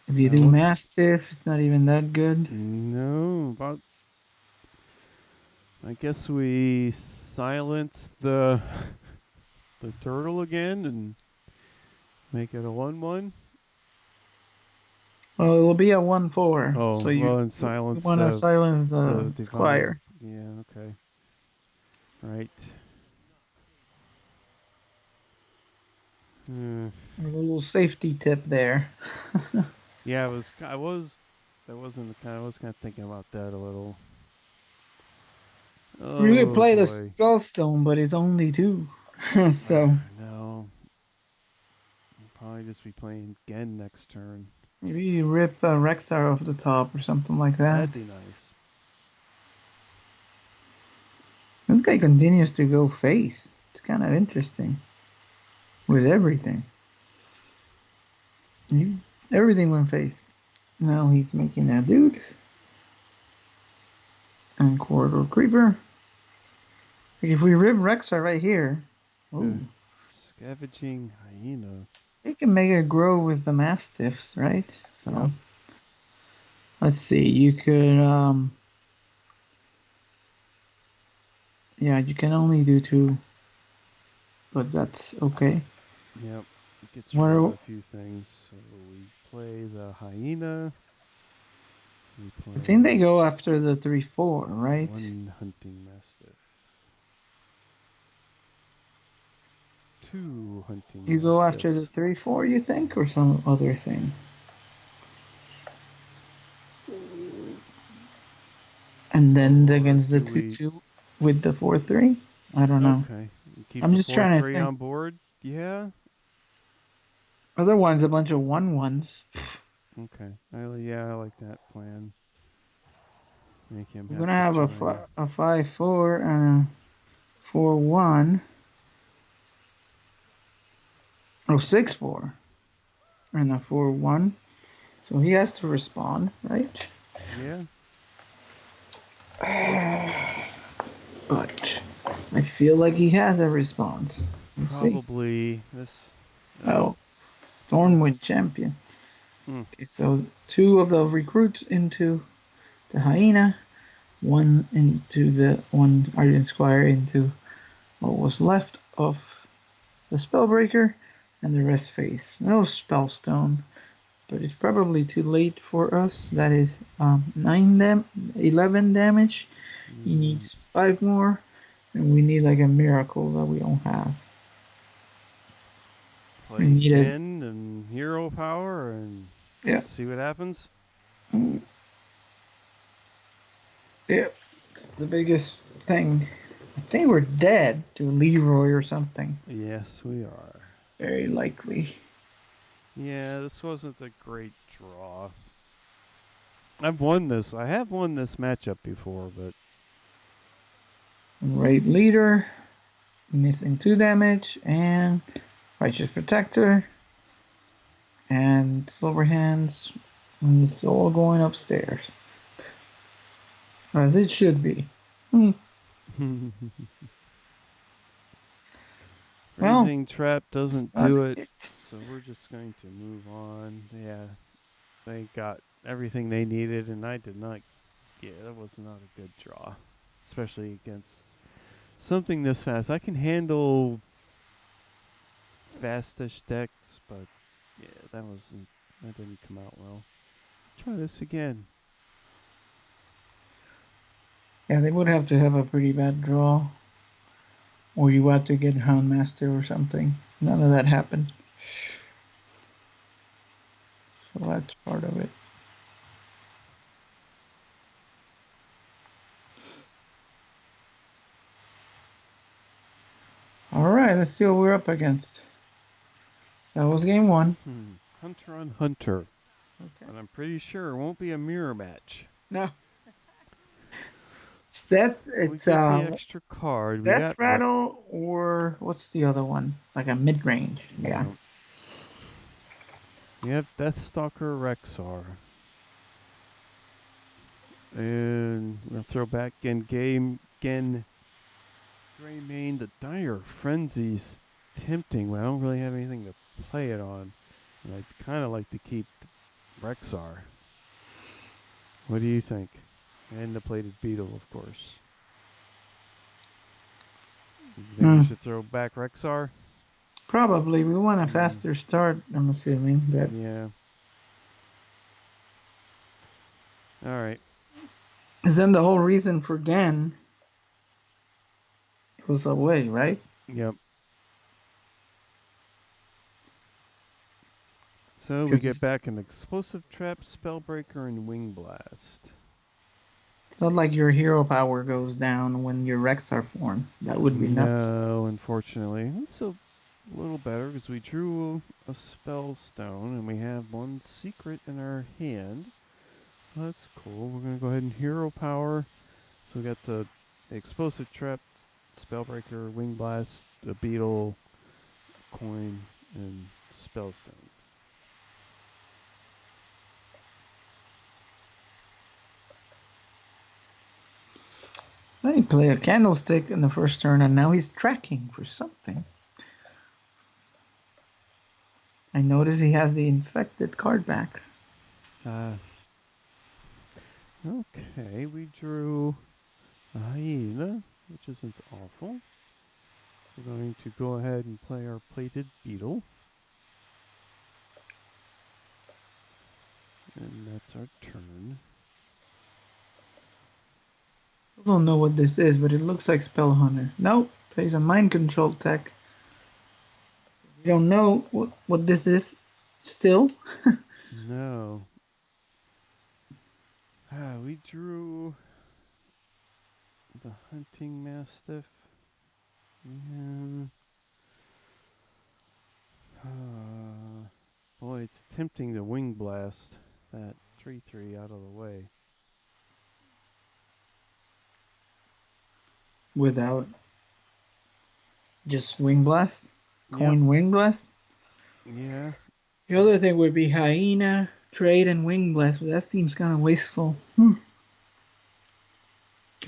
if you do well, Mastiff, it's not even that good. no, but I guess we silence the turtle again and make it a 1/1. Well, it will be a 1/4, Oh, so well, and you silence want to silence the the divine. Squire. Yeah, okay, right. Hmm. A little safety tip there. Yeah, I was, I was kind of thinking about that a little. We could Oh play the boy. Spellstone, but it's only 2. So No. I'll probably just be playing Gen next turn. maybe you rip Rexar off the top or something like that. That'd be nice. This guy continues to go face. It's kind of interesting with everything. You, everything went face. Now he's making that dude. And Corridor Creeper. If we rip Rexar right here, oh, Scavenging Hyena. we can make it grow with the Mastiffs, right? So Yep. let's see. You could, yeah, you can only do 2, but that's okay. Yep. It gets What rid of are, a few things. So we play the Hyena. We I think they play go after the 3/4, right? one Hunting Mastiff. Two Hunting You go after the Mastiffs. 3/4, you think, or some other thing? And then Or against the do 2 we... 2 with the 4/3? I don't know. Okay. Keep I'm the just trying to 4/3 think. on board? Yeah? Other one's a bunch of 1/1s. Okay. Yeah, I like that plan. Make him We're have gonna to have turn. a 5/4 and a 4/1. Oh, 6/4 and a 4/1. So he has to respond, right? Yeah? But I feel like he has a response. We'll see. Probably this... Oh, Something... Stormwind champion. Hmm. Okay, so 2 of the recruits into the hyena, 1 into the 1 Argent Squire into what was left of the Spellbreaker, and the rest face. No Spellstone, but it's probably too late for us. That is 11 damage. He Mm, needs 5 more, and we need like a miracle that we don't have. We play need a Gen and Hero Power and yeah, see what happens? yeah. It's the biggest thing. I think we're dead to Leroy or something. Yes, we are. Very likely. Yeah, this wasn't a great draw. I've won this. I have won this matchup before, but Raid leader, missing 2 damage, and Righteous Protector, and Silver Hands. And it's all going upstairs. As it should be. Well, Freezing Trap that's doesn't not do it, it. so we're just going to move on. Yeah, they got everything they needed, and I did not. Yeah, that was not a good draw, especially against something this fast. I can handle fastish decks, but yeah, that didn't come out well. Try this again. Yeah, they would have to have a pretty bad draw. Or you had to get Houndmaster or something. None of that happened. So that's part of it. Alright, let's see what we're up against. That was game 1. Hunter on Hunter, Okay. but I'm pretty sure it won't be a mirror match. No. It's Death, We it's get the extra card. We Death got Rattle, or what's the other one? Like a mid range. Yeah. yeah. We have Deathstalker Rexar. And we'll throw back again Greymane. The Dire Frenzy's tempting, but I don't really have anything to play it on. And I'd kind of like to keep Rexar. What do you think? And the Plated Beetle, of course. You think we Hmm. should throw back Rexar? Probably. We want a Mm, faster start, I'm assuming. But yeah. All right. is then the whole reason for Gan goes away, right? Yep. So we get Because back an Explosive Trap, Spellbreaker, and Wing Blast. It's not like your hero power goes down when your wrecks are formed. That would be nuts. No, unfortunately. It's a little better because we drew a spell stone and we have one secret in our hand. So that's cool. We're going to go ahead and hero power. So we got the explosive trap, spellbreaker, wing blast, a beetle, coin, and spellstone. He played a candlestick in the first turn, and now he's tracking for something. I notice he has the infected card back. Okay, we drew a hyena, which isn't awful. We're going to go ahead and play our plated beetle. And that's our turn. I don't know what this is, but it looks like Spell Hunter. Nope, plays a mind control tech. We don't know what this is still. No. We drew the hunting mastiff. Yeah. Boy, it's tempting to wing blast that 3/3 out of the way. Without just Wing Blast? Yep. Coin Wing Blast? Yeah. The other thing would be Hyena, Trade, and Wing Blast, but that seems kind of wasteful. To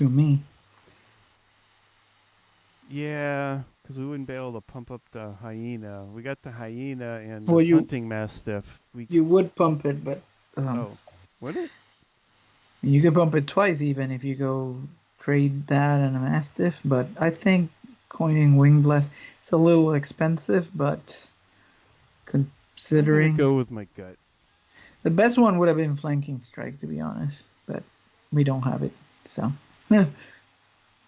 me. Yeah, because we wouldn't be able to pump up the hyena. We got the hyena and the Well, hunting mastiff. you would pump it, but Oh, would it? you could pump it twice even if you go trade that and a Mastiff. But I think coining Wing Blast, it's a little expensive, but I'm gonna considering go with my gut. the best one would have been Flanking Strike, to be honest. But we don't have it, so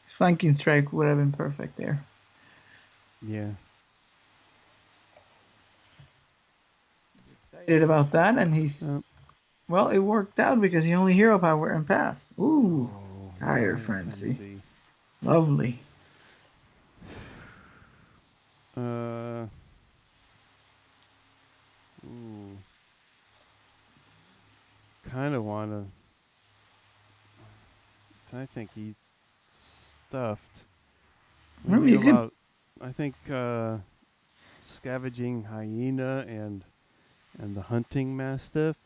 Flanking Strike would have been perfect there. Yeah. Excited about that, and he's well, it worked out because he only hero power and pass. Ooh, Oh, Dire dire Frenzy. frenzy. Lovely. Uh. Ooh. Kind of wanna. I think he's stuffed. We Well, need you could. about. I think scavenging hyena and the hunting mastiff,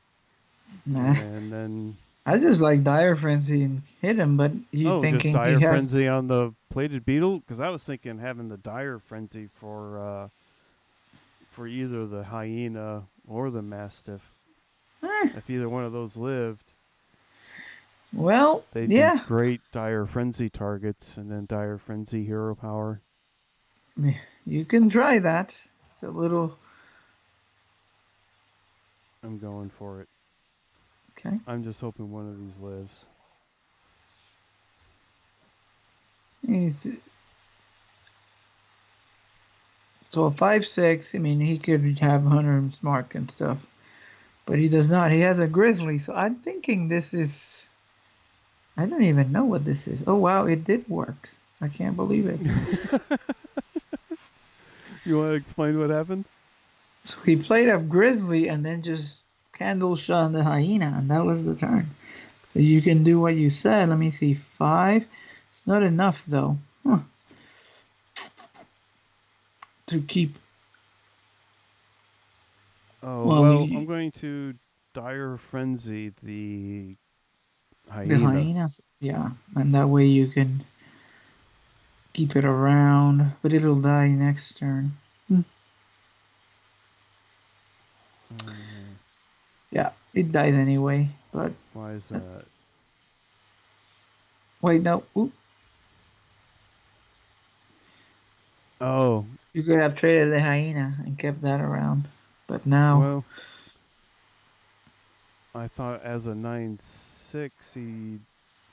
Nah, and then I just like Dire Frenzy and hit him, but you just thinking he dire has. frenzy on the plated beetle because I was thinking having the dire frenzy for either the hyena or the mastiff. Eh, If either one of those lived, well, they'd be yeah, great dire frenzy targets, and then dire frenzy hero power. you can try that. It's a little. I'm going for it. Okay. I'm just hoping one of these lives. He's, so a 5/6, I mean, he could have Hunter's Mark and stuff, but he does not. He has a Grizzly, so I'm thinking this is. I don't even know what this is. Oh, wow, it did work. I can't believe it. You want to explain what happened? So he played up Grizzly and then just candle shot the hyena, and that was the turn. So you can do what you said. Let me see. 5. It's not enough, though. Huh. To keep. Oh, Well, well, I'm going to dire frenzy the the hyena. hyenas. Yeah, and that way you can keep it around, but it'll die next turn. Uh, Yeah, it dies anyway. But why is that? wait, no. Oop. Oh, You could have traded the hyena and kept that around. But now, well, I thought as a 9/6 he'd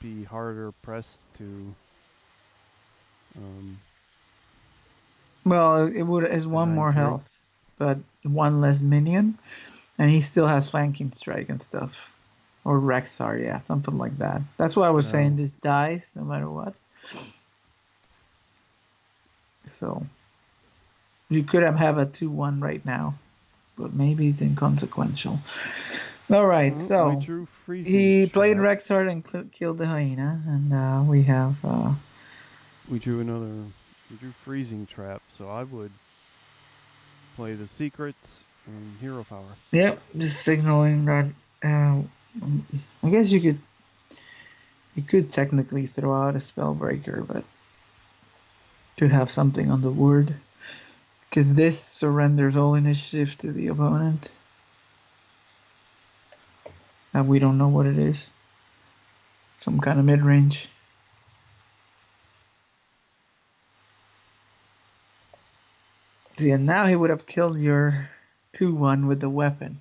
be harder pressed to um well, it would is a one more 9/3. health, but one less minion, and he still has flanking strike and stuff. Or Rexar, yeah, something like that. That's why I was saying No. this dies no matter what. So you could have a 2-1 right now, but maybe it's inconsequential. All right, Well, we so drew freezing he played trap. Rexar and killed the hyena, and we have. We drew another. We drew freezing trap. So I would play the secrets and hero power. Yep, just signaling that. Uh, I guess you could technically throw out a spellbreaker, but to have something on the board, because this surrenders all initiative to the opponent, and we don't know what it is. Some kind of mid range. See, and now he would have killed your 2-1 with the weapon.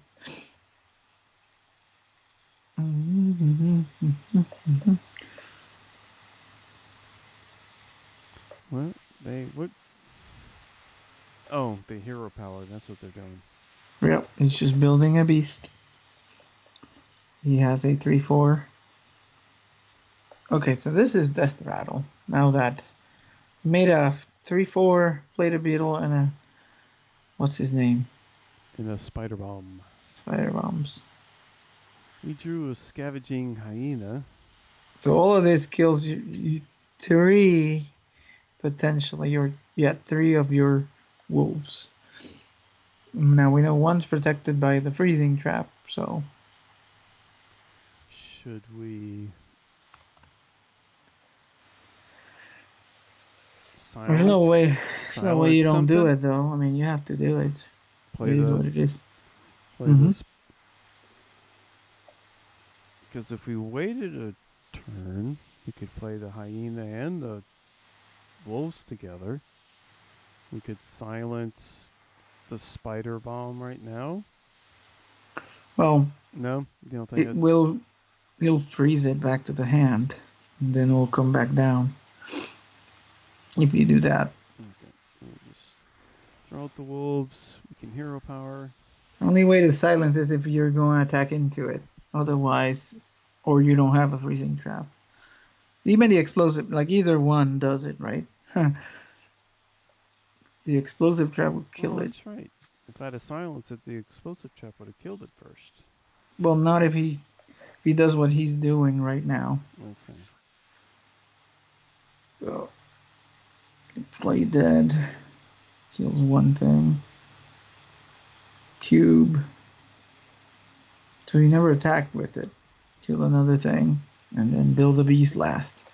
What they what? Oh, the hero power. That's what they're doing. Yep, he's just building a beast. He has a 3/4. Okay, so this is Death Rattle. Now that he made a 3/4, played a beetle, and a what's his name? In a spider bomb. Spider bombs. We drew a scavenging hyena. So all of this kills you three potentially, or yeah, three of your wolves. Now we know one's protected by the freezing trap, so Should we there's no silence? way. There's no way you Silence don't do something. it though. I mean, you have to do it. It Play is the what it is. play Mm-hmm. this because if we waited a turn, we could play the hyena and the wolves together. We could silence the spider bomb right now. Well, No, you don't think it it's will. He'll freeze it back to the hand, and then it'll come back down if you do that. okay? We'll just throw out the wolves. We can hero power. Only way to silence is if you're going to attack into it. Otherwise, or you don't have a freezing trap. Even the explosive, like either one does it, right? The explosive trap will Oh, kill it. that's right. If I had a silence it, the explosive trap would have killed it first. Well, not if he does what he's doing right now. Okay. So, play dead. Kills one thing. Cube. So he never attacked with it. Kill another thing. And then build a beast last.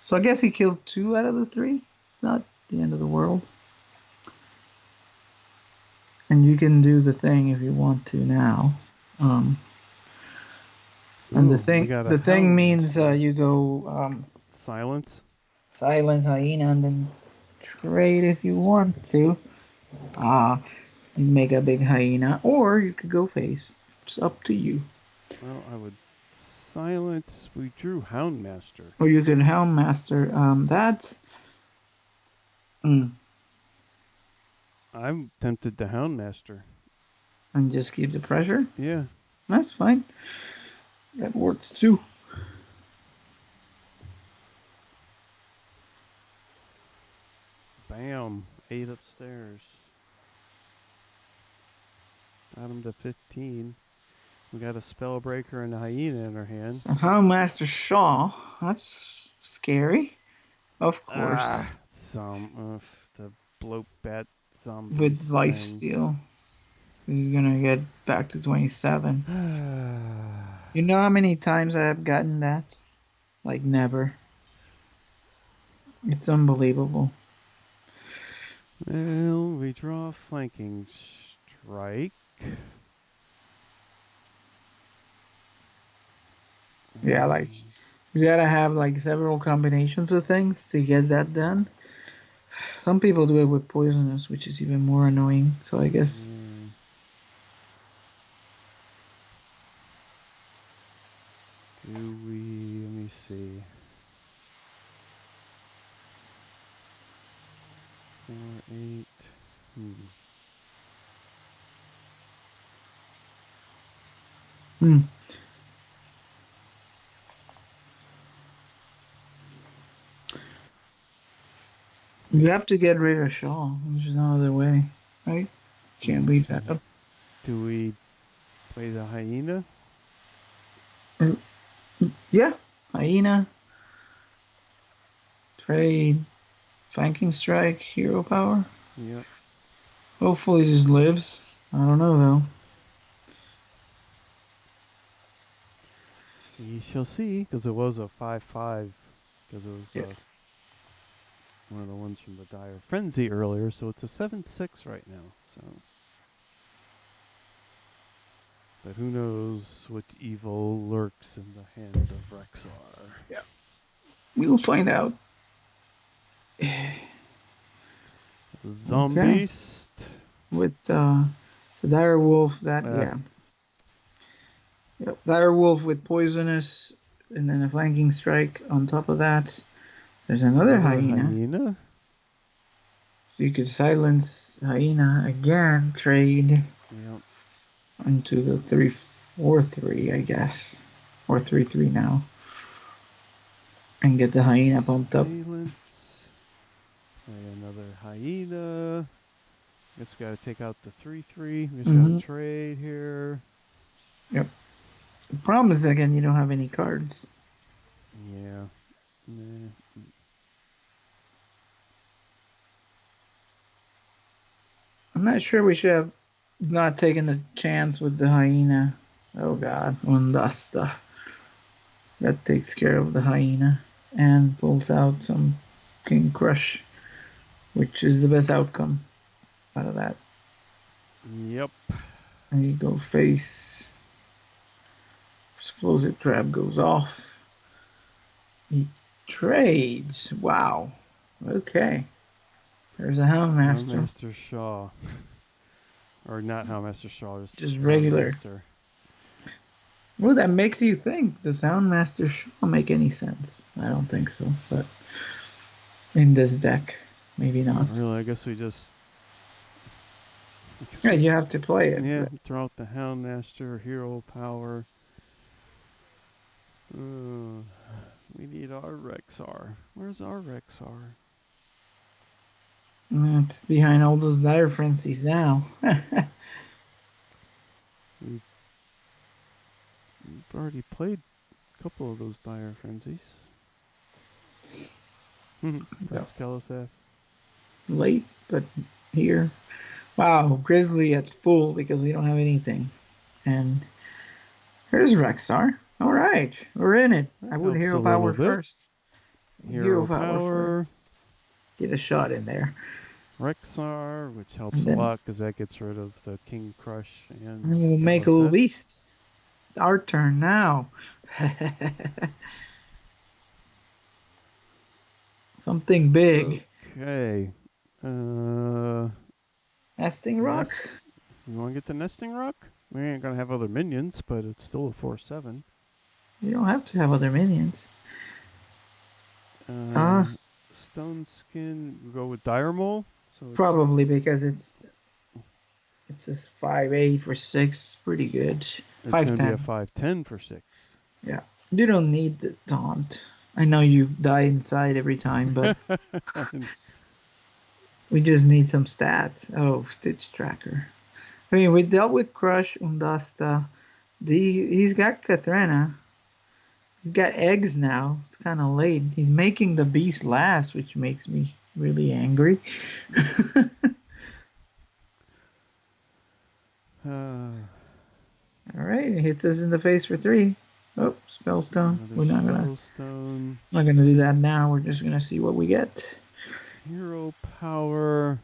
So I guess he killed 2 out of the 3. It's not the end of the world. And you can do the thing if you want to now. Um, and the Ooh, we thing got a the thing means Houndmaster. you go Silence. silence hyena and then trade if you want to. Uh, you make a big hyena, or you could go face. It's up to you. Well, I would silence. We drew Houndmaster. Or you can helm master that. Mm, I'm tempted to Houndmaster. and just keep the pressure. Yeah. That's fine. That works too. Bam. 8 upstairs. Got him to 15. We got a Spellbreaker and a Hyena in our hand. So helm master Shaw. That's scary. Of course. Some of the bloat bat zombies With life thing. steal. He's gonna get back to 27. You know how many times I have gotten that? Like never. It's unbelievable. Well, we draw flanking strike. Yeah, like you gotta have like several combinations of things to get that done. Some people do it with poisonous, which is even more annoying. So I guess Yeah. Do we? Let me see. 4, 8. Hmm. hmm, You have to get rid of Shaw. There's no other way, right? Can't leave that up. Do we play the hyena? Yeah, Hyena, Trade, Flanking Strike, Hero Power. Yep. Hopefully it just lives. I don't know though. We shall see, because it was a 5/5, because it was Yes. one of the ones from the Dire Frenzy earlier, so it's a 7/6 right now. So, but who knows what evil lurks in the hand of Rexar? Yeah. We'll find out. Okay. Zombies. With the Dire Wolf, that, Uh, yeah. Yep. Dire Wolf with Poisonous, and then a Flanking Strike on top of that. There's another another Hyena. hyena. So you could silence Hyena again, trade Yep. into the 3/4/3, I guess. Or 3/3 now. And get the Hyena pumped up. Silence. Play another hyena. Guess we gotta take out the 3/3. We just gotta Mm-hmm. trade here. Yep. The problem is, again, you don't have any cards. Yeah. Nah. I'm not sure we should have not taken the chance with the Hyena. Oh god, Undasta. That takes care of the Hyena and pulls out some King Crush, which is the best outcome out of that. Yep. And you go face. Explosive Trap goes off. He trades. Wow. Okay. There's a Houndmaster. Houndmaster Shaw. Or not Houndmaster Shaw, Just just regular. Houndmaster. Well, that makes you think. Does Houndmaster Shaw make any sense? I don't think so. But in this deck, maybe not. Really, I guess we just. Yeah, you have to play it. Yeah, But throw out the Houndmaster, Hero Power. We need our Rexar. Where's our Rexar? it's behind all those Dire Frenzies now. We've already played a couple of those Dire Frenzies. Prince Keliseth. Late, but here. Wow, Grizzly at full because we don't have anything. And here's Rexar. All right, we're in it. I would Helps a Hero little Power bit. first. Hero Power first. Power. Get a shot in there. Rexar, which helps And a then lot because that gets rid of the King Crush and we'll make a Keliseth. beast. It's our turn now. Something big. Okay. Nesting Rock? You want to get the Nesting Rock? We ain't going to have other minions, but it's still a 4/7. You don't have to have other minions. Stone Skin, we go with Dire Mole. So Probably because it's just 5/8 for 6. Pretty good. It's going to be a 5/10. 5/10 for 6. Yeah. You don't need the taunt. I know you die inside every time, but we just need some stats. Oh, Stitch Tracker. I mean, we dealt with Crush, Undasta. He's got Kathrena. He's got eggs now. It's kind of late. He's making the beast last, which makes me really angry. All right, it hits us in the face for 3. Oh, Spellstone. We're not gonna do that now. We're just gonna see what we get. Hero Power,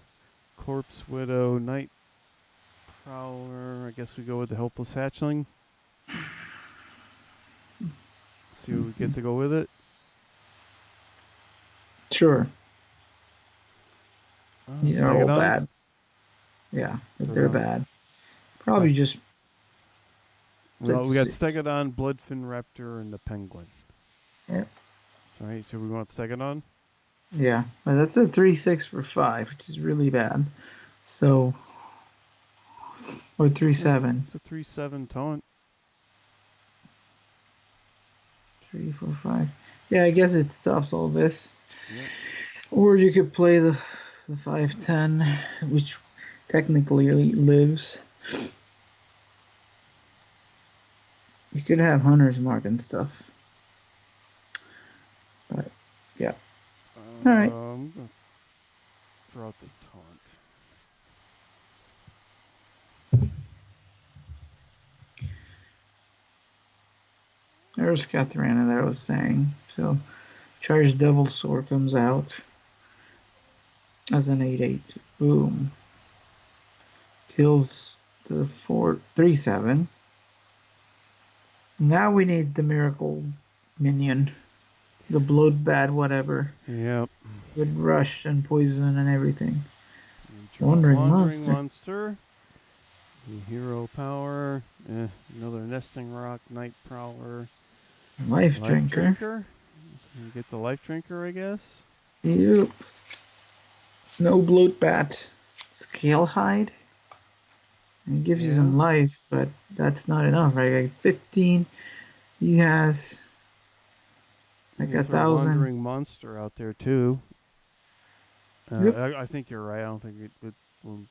Corpse Widow, Night Prowler. I guess we go with the Helpless Hatchling. See what we get to go with it. Sure. They're all Stegadon. bad. Yeah, they're bad. Probably Okay. just. Well, we got Stegadon, Bloodfin Raptor, and the Penguin. Yep. Right, so we want Stegadon? Yeah, but that's a 3/6 for 5, which is really bad. So. Or 3/7. It's a 3/7 taunt. 3, 4, 5. Yeah, I guess it stops all this. Yep. Or you could play the 5/10, which technically lives. You could have Hunter's Mark and stuff. But, yeah. Alright. I'm gonna throw out the taunt. There's Katharina that I was saying. So, Charged Devil Sword comes out as an 8/8. Boom. Kills the 3/7. Now we need the Miracle Minion. The Bloodbath whatever. Yep. With Rush and Poison and everything. Wandering Monster. Monster. The Hero Power. Another Nesting Rock. Night Prowler. Life Drinker. You get the Life Drinker, I guess. Yep. No Bloodbath. Scale Hide. It gives you some life, but that's not enough, right? Like 15. He has like 1,000. Wandering Monster out there too. Yep. I think you're right. I don't think it would.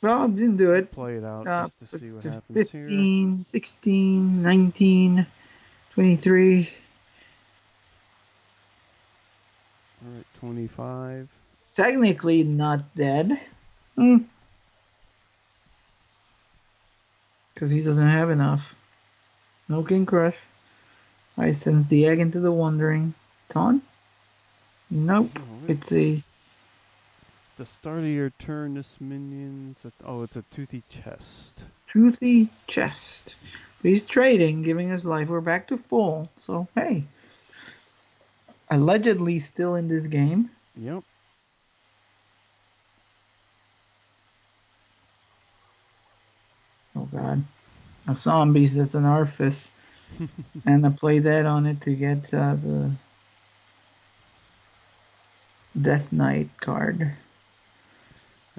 Well, I didn't do it. Play it out just to see what happens 15, here. 16, 19, 23. All right, 25. Technically not dead. Because he doesn't have enough. No King Crush. I sends the egg into the Wandering. Taunt? Nope. It's a... The start of your turn, this minion's... it's a Toothy Chest. Toothy Chest. He's trading, giving us life. We're back to full. So, hey. Allegedly still in this game. Yep. Oh, God. A zombies, that's an Arfis. And I play that on it to get the Death Knight card.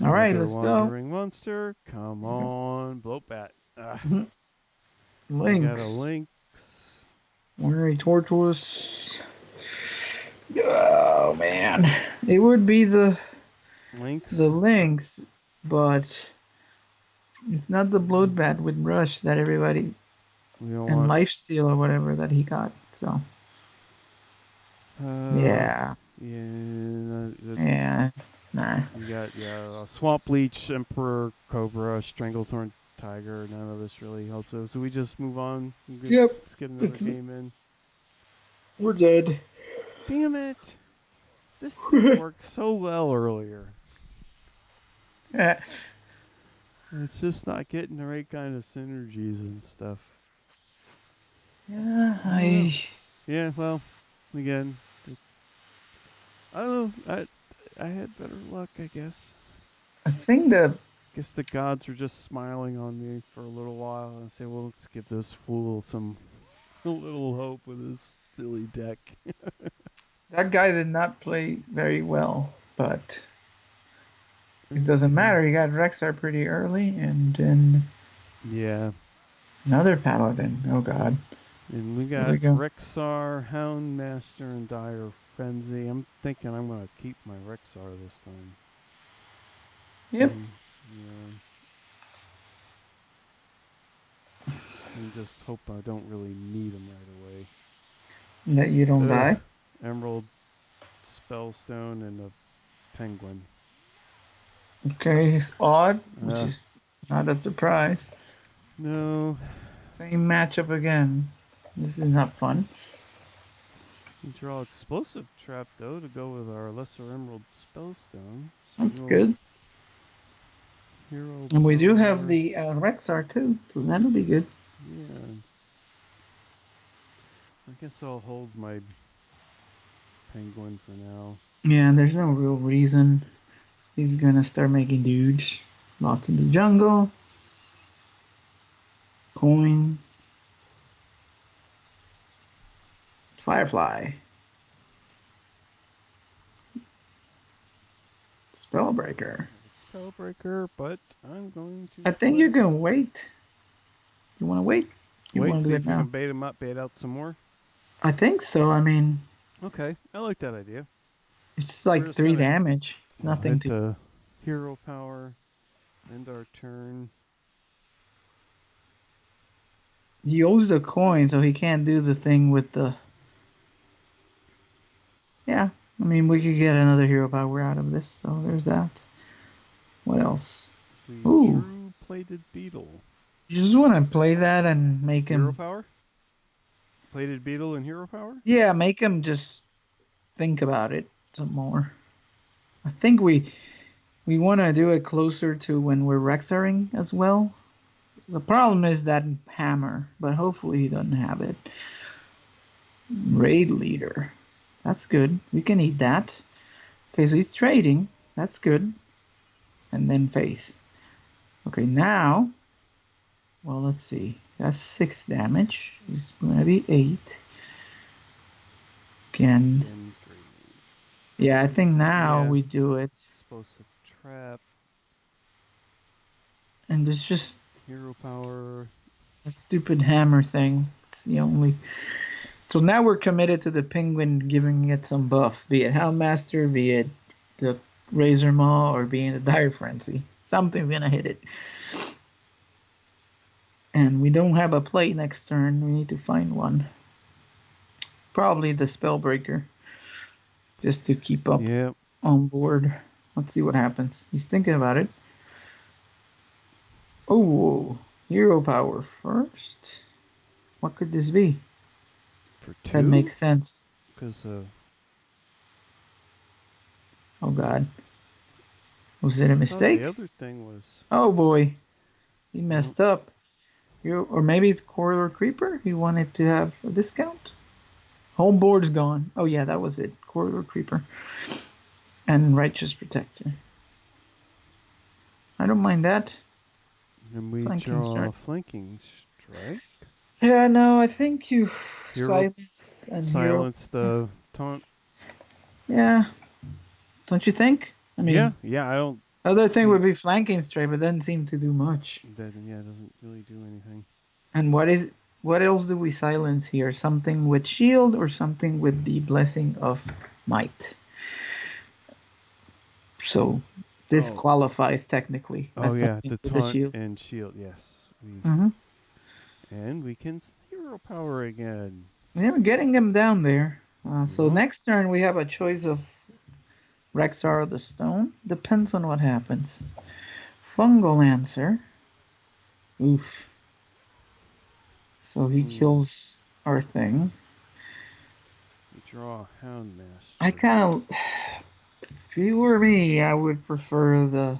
All right, let's Wandering go. Monster. Come on. Bloatbat. Lynx. We got a Lynx. Ornery Tortoise. Oh, man. It would be the Lynx, but it's not the Bloodbath with Rush that everybody... and Lifesteal or whatever that he got, so... yeah. Yeah. Nah. You got Swamp Leech, Emperor, Cobra, Stranglethorn, Tiger. None of this really helps us. So we just move on. Yep. Let's get another game in. We're dead. Damn it! This thing worked so well earlier. It's just not getting the right kind of synergies and stuff. Yeah, Yeah, well, again, I don't know. I had better luck, I guess. I think that... I guess the gods were just smiling on me for a little while and say, well, let's give this fool some little hope with his silly deck. That guy did not play very well, but it doesn't matter. He got Rexar pretty early, and then another Paladin. Oh, God. And we got Rexar, Houndmaster, and Dire Frenzy. I'm thinking I'm going to keep my Rexar this time. Yep. And just hope I don't really need him right away. That you don't die? Emerald, Spellstone, and a Penguin. Okay, it's odd, which is not a surprise. No. Same matchup again. This is not fun. We draw Explosive Trap, though, to go with our Lesser Emerald Spellstone. So that's good. And we do have the Rexar, too, so that'll be good. Yeah. I guess I'll hold my Penguin for now. Yeah, there's no real reason he's gonna start making dudes. Lost in the Jungle. Coin. Firefly. Spellbreaker. Spellbreaker, but I'm going to... I think you can wait. You want to wait? You want to do see it if now? We can bait him up, bait out some more? I think so. I mean... Okay, I like that idea. It's just like We're just 3 gonna damage. It's nothing hit to. the hero power, end our turn. He owes the coin, so he can't do the thing with the. Yeah, I mean, we could get another hero power out of this, so there's that. What else? We Ooh, drew plated beetle. you just want to play that and make Hero him. power? Plated beetle and hero power? Yeah, make him just think about it some more. I think we want to do it closer to when we're Rexaring as well. The problem is that hammer, but hopefully he doesn't have it. Raid leader. That's good. We can eat that. Okay, so he's trading. That's good. And then face. Okay, now, well, let's see. That's 6 damage. It's gonna be 8. Again. And draining. Yeah, I think now Yeah. we do it. Explosive trap. And it's just Hero power. a stupid hammer thing. It's the only. So now we're committed to the penguin giving it some buff, be it Houndmaster, be it the Razor Maw, or be it the Dire Frenzy. Something's gonna hit it. And we don't have a play next turn. We need to find one. Probably the Spellbreaker. Just to keep up Yep. on board. Let's see what happens. He's thinking about it. Oh, hero power first. What could this be? For 2? That makes sense. Because, Oh god. Was it a the mistake? other thing was. Oh boy. He messed up. Or maybe it's Corridor Creeper? He wanted to have a discount? Home board's gone. Oh yeah, that was it. Corridor Creeper. And Righteous Protector. I don't mind that. And we Flanking draw strike. flanking strike. Yeah, no, I think you Hero silence and hero. Silence the taunt. Yeah. Don't you think? I mean, Yeah, I don't. other thing see- would be flanking strike, but doesn't seem to do much. That, yeah, it doesn't really do anything. And what else do we silence here? Something with shield or something with the blessing of might? So this Oh. qualifies technically Oh, as yeah, something the with the taunt shield. and shield, yes. Mm-hmm. And we can hero power again. Yeah, we're getting them down there. So Yeah. next turn we have a choice of Rexar or the Stone. Depends on what happens. Fungal Answer. Oof. So he kills our thing. We draw a Houndmaster. I kind of, if you were me, I would prefer the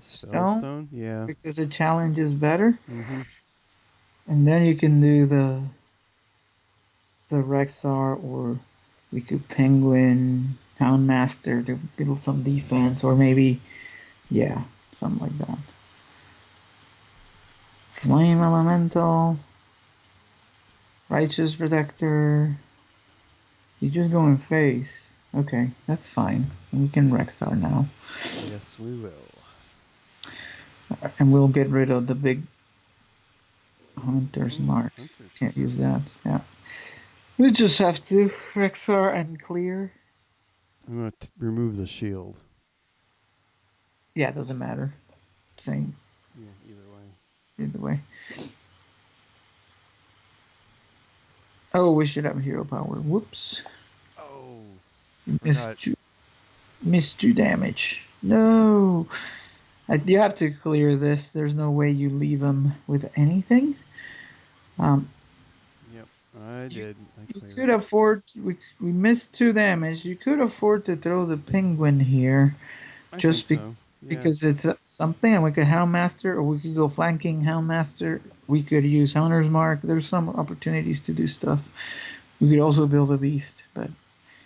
Spellstone? Yeah. because the challenge is better. Mm-hmm. And then you can do the Rexar, or we could Penguin Houndmaster to build some defense, or maybe, yeah, something like that. Flame Elemental, Righteous Protector. You just go in face. Okay, that's fine. We can Rexar now. Yes, we will. And we'll get rid of the big Hunter's Mark. Hunter's Can't use that. Yeah. We just have to Rexar and clear. I'm going to remove the shield. Yeah, it doesn't matter. Same Yeah, either way. either way. Oh, we should have hero power. Whoops. Oh. Missed 2 damage. No. You have to clear this. There's no way you leave him with anything. Yep, I did. You could afford. We missed 2 damage. You could afford to throw the penguin here, just because it's something, and we could Houndmaster, or we could go flanking Houndmaster. We could use Hunter's Mark. There's some opportunities to do stuff. We could also build a beast, but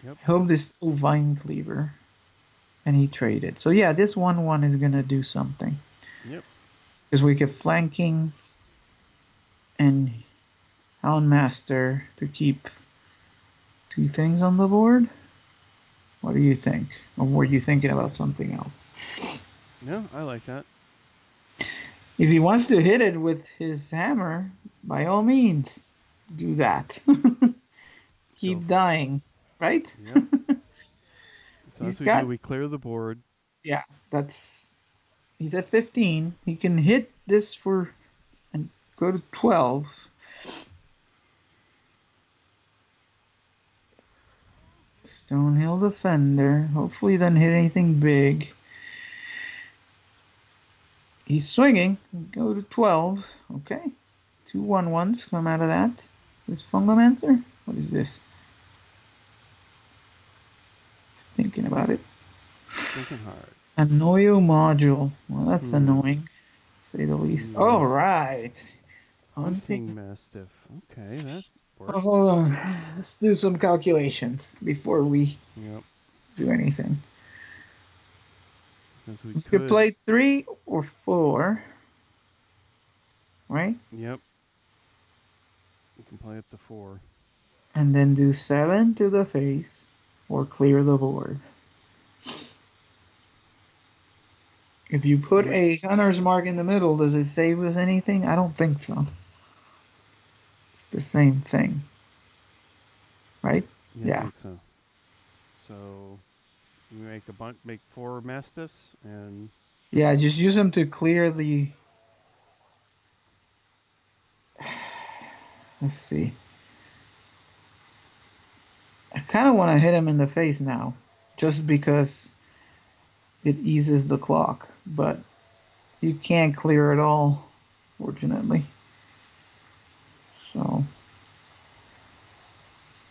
I hope this Vine Cleaver. And he traded. So yeah, this 1/1 is gonna do something. Yep. Because we get flanking and Houndmaster to keep 2 things on the board. What do you think? Or were you thinking about something else? No, I like that. If he wants to hit it with his hammer, by all means, do that. Keep dying, right? Yep. So He's as we do, got, we clear the board. yeah, he's at 15. He can hit this for and go to 12. Stonehill Defender. Hopefully he doesn't hit anything big. He's swinging. Go to 12. Okay. 2/1/1s come out of that. This Fungomancer? What is this? He's thinking about it. Thinking hard. Annoyo module. Well, that's Hmm. annoying, to say the least. Yes. All right. Hunting Mastiff. Okay, that works. Hold on. Let's do some calculations before we Yep. do anything. Because we You could could. play 3 or 4, right? Yep. We can play up to 4. And then do 7 to the face or clear the board. If you put We, a hunter's mark in the middle, does it save us anything? I don't think so. It's the same thing, right? yeah, I Yeah. think so. So we make 4 Mastiffs and Yeah, just use them to clear the. Let's see. I kind of want to hit him in the face now, just because it eases the clock, but you can't clear it all, fortunately.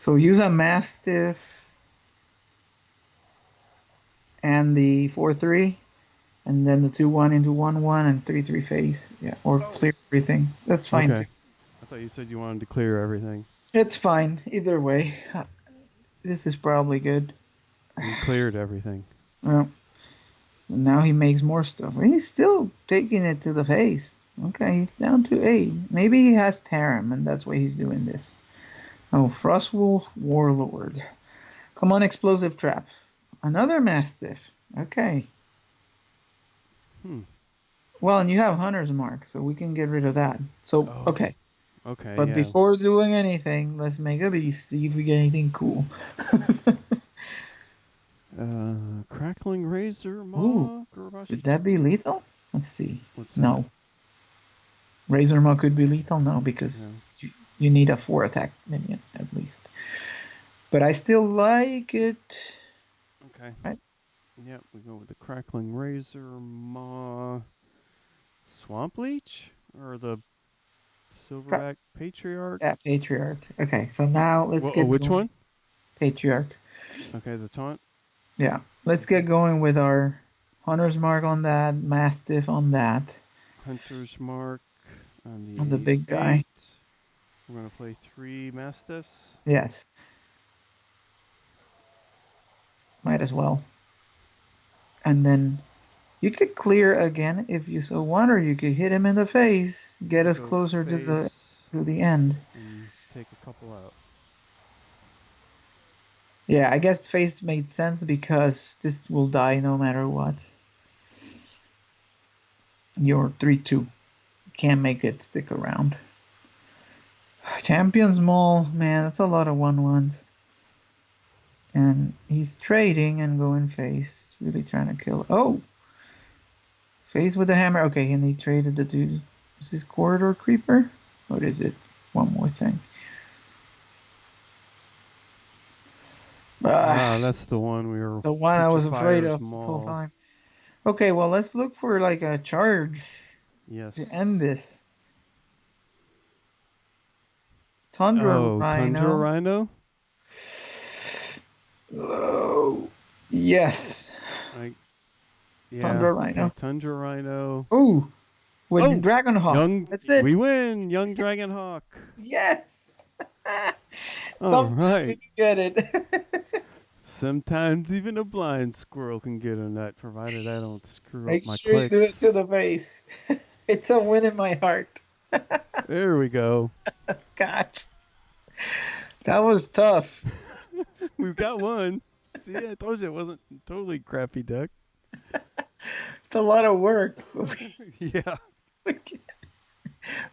So use a Mastiff and the 4/3, and then the 2/1 into 1/1 and 3/3 face. Yeah, or clear everything. That's fine too. okay. I thought you said you wanted to clear everything. It's fine either way. This is probably good. We cleared everything. Well, now he makes more stuff. He's still taking it to the face. Okay, he's down to 8. Maybe he has Tarim, and that's why he's doing this. Oh, Frostwolf Warlord. Come on, Explosive Trap. Another Mastiff. Okay. Hmm. Well, and you have Hunter's Mark, so we can get rid of that. So, Oh. okay. Okay, But yeah. before doing anything, let's make a beast, see if we get anything cool. Crackling Razor, Ooh, Maw, Gurabashi. should that be lethal? Let's see. What's that? No. Razor Maw could be lethal? No, because you need a 4 attack minion, at least. But I still like it. Okay. Right? Yep, we go with the Crackling Razor, Maw, Swamp Leech, or the Silveract Patriarch. Yeah, Patriarch. Okay, so now let's get which going. one? Patriarch. Okay, the taunt. Yeah, let's get going with our Hunter's Mark on that, Mastiff on that. Hunter's Mark on the On the big guy. 8. We're going to play 3 Mastiffs. Yes. Might as well. And then you could clear again if you so want, or you could hit him in the face, get us closer to the end. And take a couple out. Yeah, I guess face made sense because this will die no matter what. You're 3/2. Can't make it stick around. Champion's Maul, man, that's a lot of 1/1s. And he's trading and going face. He's really trying to kill. Oh! Face with the hammer. Okay, and he traded the dude. Is this Corridor Creeper? What is it? One more thing. That's the one we were. The one I was afraid of Maul. this whole time. Okay, well, let's look for like a charge to end this. Tundra Rhino. Tundra Rhino? Oh, yes. Tundra Rhino. Okay, Tundra Rhino. Ooh, with Dragonhawk. That's it. We win, young Dragonhawk. Yes. All right. We get it. Sometimes even a blind squirrel can get a nut, provided I don't screw Make up my sure clicks. you do it to the face. It's a win in my heart. There we go. Gosh, that was tough. We've got one. See, I told you it wasn't totally crappy deck. It's a lot of work. Yeah.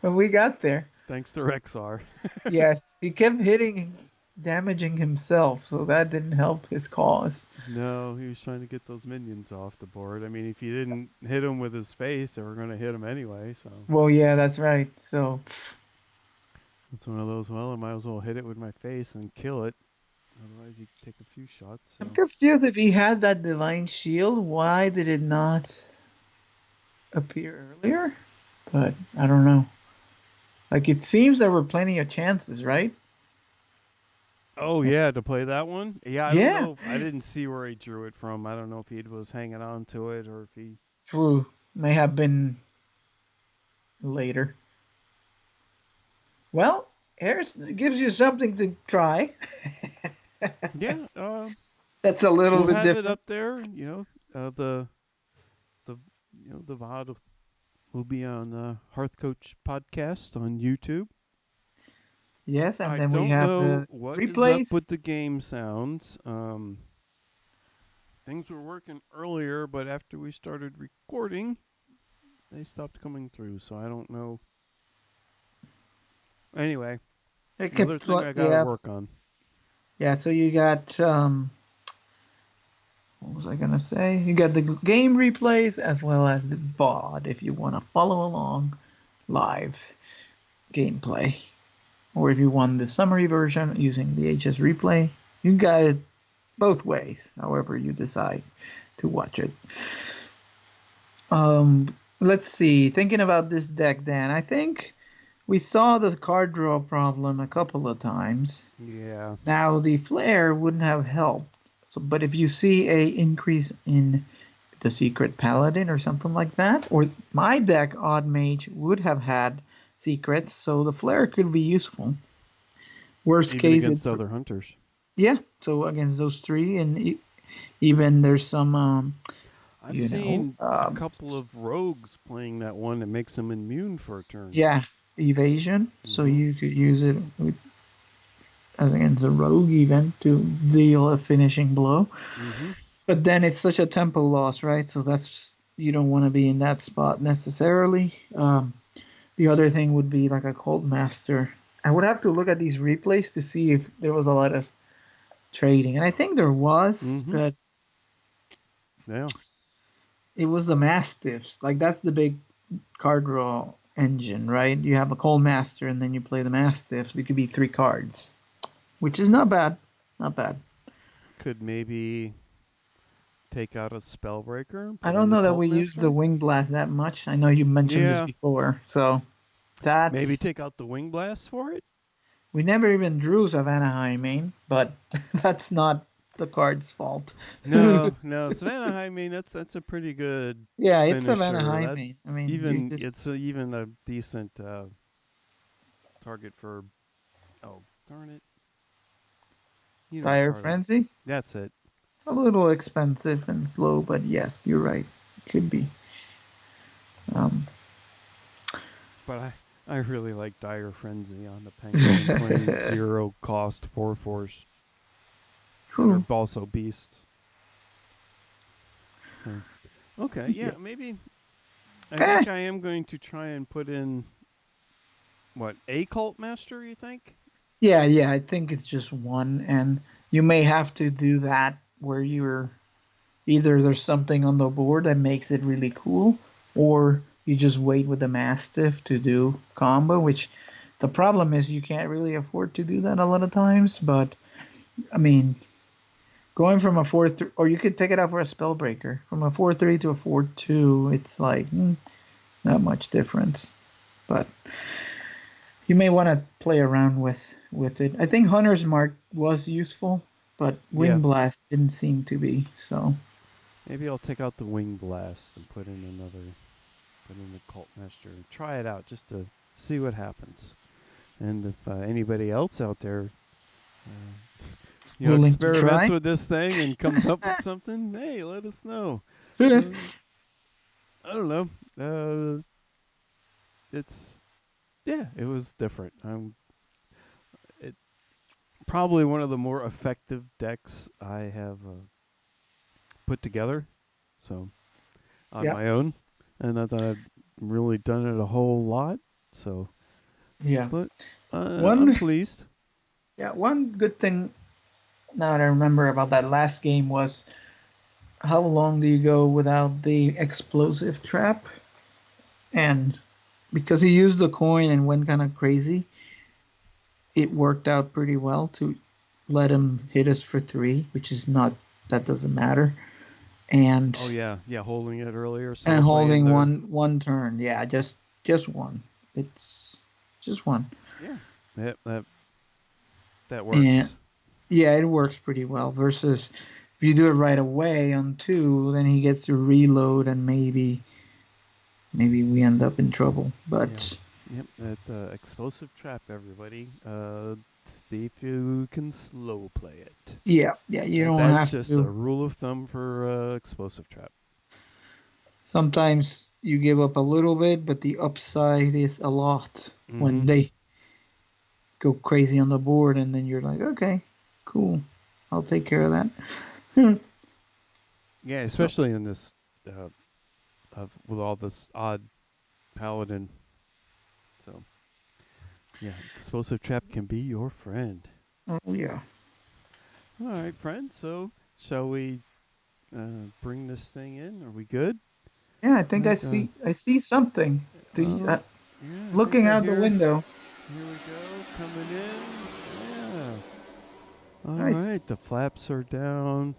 When we got there. Thanks to Rexar. Yes, he kept hitting damaging himself, so that didn't help his cause. No, he was trying to get those minions off the board. I mean, if you didn't hit him with his face, they were going to hit him anyway. So Well, yeah, that's right. So it's one of those. Well, I might as well hit it with my face and kill it. Otherwise, you take a few shots. I'm So confused if he had that divine shield, why did it not appear earlier? But I don't know. Like it seems there were plenty of chances, right? oh yeah, to play that one. Yeah, I don't Yeah, know. I didn't see where he drew it from. I don't know if he was hanging on to it or if he. true. May have been later. Well, here's gives you something to try. Yeah, That's a little we'll bit have it different. up there. The the VOD will be on Hearthcoach podcast on YouTube. Yes, and I then we don't have know the what is up replays. with the game sounds. Things were working earlier, but after we started recording, they stopped coming through. So I don't know. Anyway, It another could, thing I got to yeah, work on. yeah. So you got what was I gonna say? You got the game replays as well as the VOD if you want to follow along live gameplay, or if you want the summary version using the HS replay. You got it both ways, however you decide to watch it. Let's see. Thinking about this deck, Dan, I think we saw the card draw problem a couple of times. Yeah, Now the flare wouldn't have helped. So, but if you see a increase in the secret paladin or something like that, or my deck odd mage would have had secrets, so the flare could be useful. Worst even case, it against other hunters. yeah. So against those three, and even there's some I've you know seen a couple of rogues playing that one that makes them immune for a turn. yeah, evasion. So Mm-hmm. you could use it with, as against a rogue event to deal a finishing blow. Mm-hmm. But then it's such a tempo loss, right? So that's you don't want to be in that spot necessarily. The other thing would be like a cold master. I would have to look at these replays to see if there was a lot of trading, and I think there was, Mm-hmm. but Yeah. it was the mastiffs. Like that's the big card draw engine, right? You have a cold master, and then you play the mastiffs. It could be 3 cards, which is not bad. Not bad. Could maybe take out a spellbreaker and I put don't in the know that cult we use the master. wing blast that much. I know you mentioned this Yeah. before, so that Maybe take out the wing blast for it. we never even drew Savannah main, but that's not the card's fault. No, no, Savannah High. I mean, that's a pretty good Yeah, it's finisher. Savannah That main. I mean, you even just it's even a decent target for. Oh, darn it! You know what Dire card? Frenzy. That's it. A little expensive and slow, but yes, you're right. It could be. Um, But I really like Dire Frenzy on the Penguin playing zero cost 4/4s that are true. also beasts. So, okay, Yeah. yeah, maybe I Eh, think I am going to try and put in what a cult master. You think? yeah, yeah. I think it's just one, and you may have to do that where you're either there's something on the board that makes it really cool, or you just wait with the Mastiff to do combo, which the problem is you can't really afford to do that a lot of times. But I mean, going from a 4-3, or you could take it out for a Spellbreaker. From a 4-3 to a 4-2, it's like not much difference. But you may want to play around with it. I think Hunter's Mark was useful, but Yeah, Wing Blast didn't seem to be. So maybe I'll take out the wing blast and put in the cult master and try it out just to see what happens. And if anybody else out there, willing to experiments try. with this thing and comes up with something, hey, let us know. Yeah, Uh, I don't know. It's yeah, it was different. It probably one of the more effective decks I have put together. So on yeah, my own, and not that I've really done it a whole lot. So, yeah. but I'm One pleased. Yeah, one good thing now that I remember about that last game was how long do you go without the explosive trap? And because he used the coin and went kind of crazy, it worked out pretty well to let him hit us for three, which is not that doesn't matter. And Oh yeah, yeah, holding it earlier, and slow playing holding there. one turn, yeah, just one. It's just one. Yeah, that And works. yeah, it works pretty well. Versus if you do it right away on two, then he gets to reload and maybe we end up in trouble. Yeah. But Yep, that explosive trap, everybody. See if you can slow play it. yeah, yeah, you don't That's have just a to. rule of thumb for explosive trap. Sometimes you give up a little bit, but the upside is a lot Mm-hmm. when they go crazy on the board, and then you're like, okay, cool, I'll take care of that. Yeah, So especially in this uh, with all this odd paladin. So yeah, explosive trap can be your friend. oh yeah, All right, friend. So shall we bring this thing in? Are we good? yeah. I think Right. I see something. Oh, yeah. I think Looking I out the hear. window. Here we go. Coming in. Yeah. All Nice. right. The flaps are down.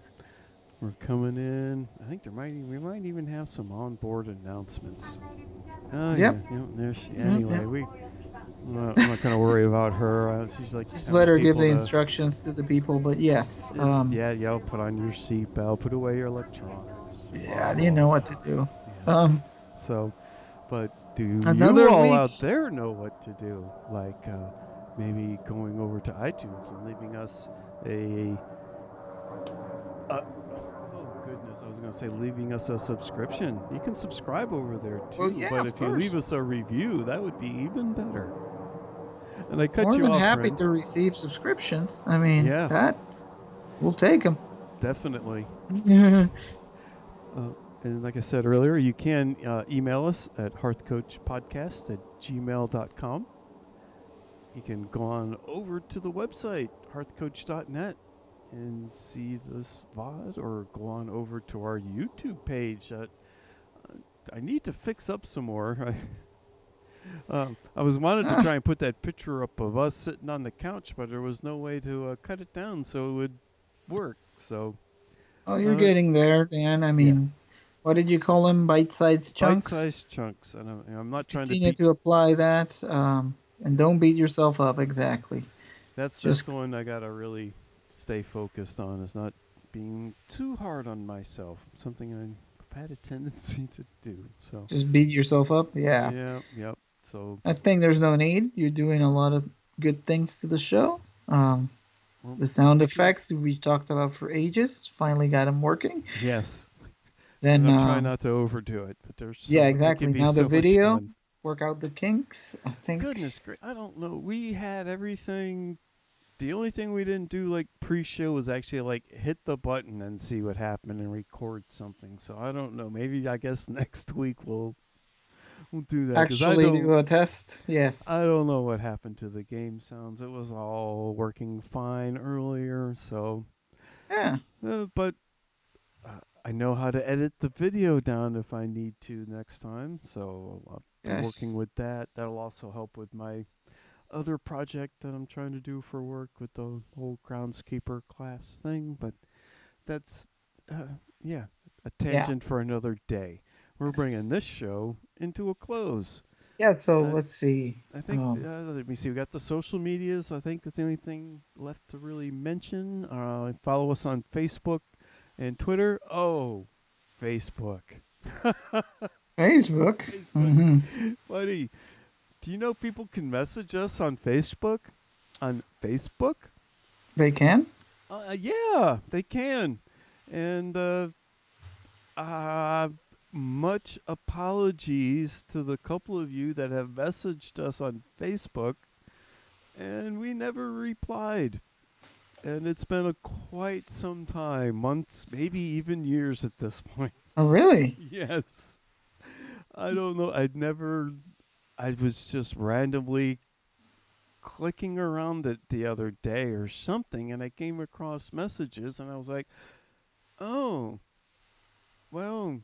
We're coming in. I think we might even have some onboard announcements. Oh Yep. yeah. Yep. There she. Yep. Anyway, Yep. I'm not gonna worry about her. She's like Just let having her give people the to instructions to the people. But yes, just yeah, yell, put on your seatbelt, put away your electronics, blah yeah, you blah know what to blah. do. Yeah. Um, So, but do you another all week. out there know what to do? Like maybe going over to iTunes and leaving us a uh, oh goodness, I was going to say leaving us a subscription. You can subscribe over there Well, too, yeah, but of if you leave course. us a review, that would be even better. And I cut More you than off, happy friend. to receive subscriptions. I mean, Yeah, that we'll take them. definitely. Uh, and like I said earlier, you can email us at hearthcoachpodcast@gmail.com. You can go on over to the website, hearthcoach.net, and see this VOD, or go on over to our YouTube page. Uh, I need to fix up some more. I was wanted to Ah, try and put that picture up of us sitting on the couch, but there was no way to cut it down so it would work. So, oh, you're uh, getting there, Dan. I yeah, mean, what did you call them? Bite-sized chunks. bite-sized chunks, and I'm not trying to Continue beat. to apply that, and don't beat yourself up. Exactly. That's Just the one I gotta really stay focused on. Is not being too hard on myself. Something I've had a tendency to do. So, just beat yourself up. Yeah. yeah, yep. So, I think there's no need. You're doing a lot of good things to the show. Um, well, the sound thank you. effects we talked about for ages finally got them working. Yes, and Then, I'm trying not to overdo it, but there's yeah, so it can exactly. be Now the so much video, fun. work out the kinks. I think. Goodness gracious, I don't know. We had everything. The only thing we didn't do like pre-show was actually like hit the button and see what happened and record something. So I don't know. Maybe I guess next week we'll do that because Actually do a test. I Yes. don't know what happened to the game sounds. It was all working fine earlier, so Yeah. but I know how to edit the video down if I need to next time. So I'll be working Yes. with that. That'll also help with my other project that I'm trying to do for work with the whole groundskeeper class thing. But that's uh, yeah, a Yeah. tangent for another day. We're bringing Yes. this show into a close. Yeah. So Uh, let's see. I think let me see. We got the social medias. I think that's the only thing left to really mention. Follow us on Facebook and Twitter. Oh, Facebook. Facebook. Facebook, Hmm. buddy. Do you know people can message us on Facebook? On Facebook? They can. Yeah, they can. And uh, much apologies to the couple of you that have messaged us on Facebook, and we never replied. And it's been a quite some time, months, maybe even years at this point. Oh, really? Yes. I don't know. I was just randomly clicking around it the other day or something, and I came across messages, and I was like, oh, well,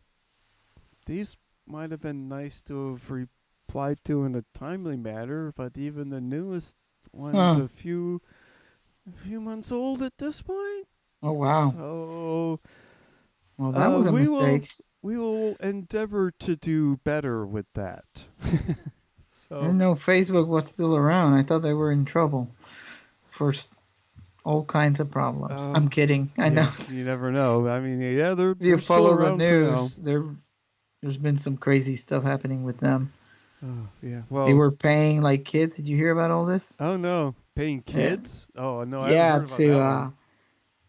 these might have been nice to have replied to in a timely manner, but even the newest one's Huh. a few months old at this point. Oh wow. So Well, that was a we will mistake. endeavor to do better with that. I So didn't know Facebook was still around. I thought they were in trouble for all kinds of problems. uh, I'm kidding. I know. yeah, you never know. I mean, yeah, they're If you they're still follow the around for now. news, there's been some crazy stuff happening with them. Oh yeah. They Well, were paying like kids. Did you hear about all this? oh no, paying Yeah, kids? Oh no, I haven't yeah, heard about to that one.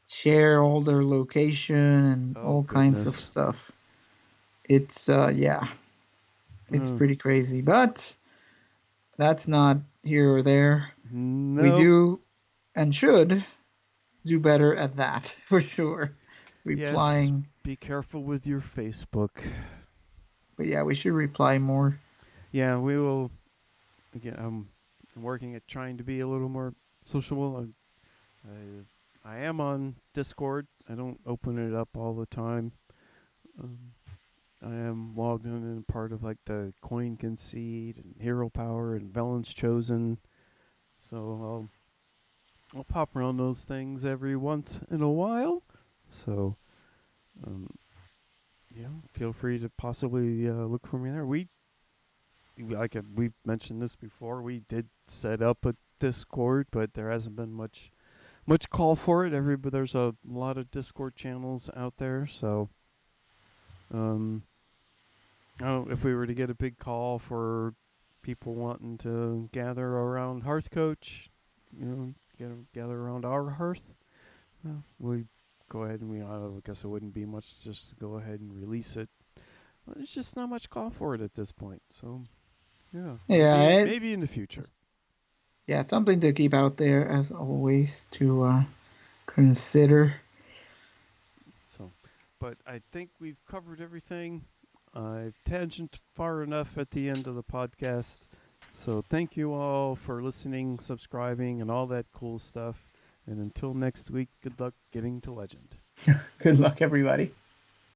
share all their location and Oh all kinds of goodness. stuff. It's yeah, it's Uh, pretty crazy. But that's not here or there. We nope. do and should do better at that for sure. Yes. Replying, Be careful with your Facebook. but yeah, we should reply more. Yeah, we will. Again, I'm working at trying to be a little more sociable. I am on Discord. I don't open it up all the time. Um, I am logged in and part of like the Coin Concede and Hero Power and Balance Chosen. So I'll pop around those things every once in a while. So um, yeah, feel free to possibly look for me there. We mentioned this before. We did set up a Discord, but there hasn't been much call for it. There's a lot of Discord channels out there, so um, oh, if we were to get a big call for people wanting to gather around Hearthcoach, gather around our hearth, we go ahead and I guess it wouldn't be much just to go ahead and release it. There's just not much call for it at this point, so yeah, Yeah, maybe in the future. yeah, it's something to keep out there as always to consider. So, but I think we've covered everything. I've tangent far enough at the end of the podcast. So, thank you all for listening, subscribing, and all that cool stuff. And until next week, good luck getting to legend. Good luck, everybody.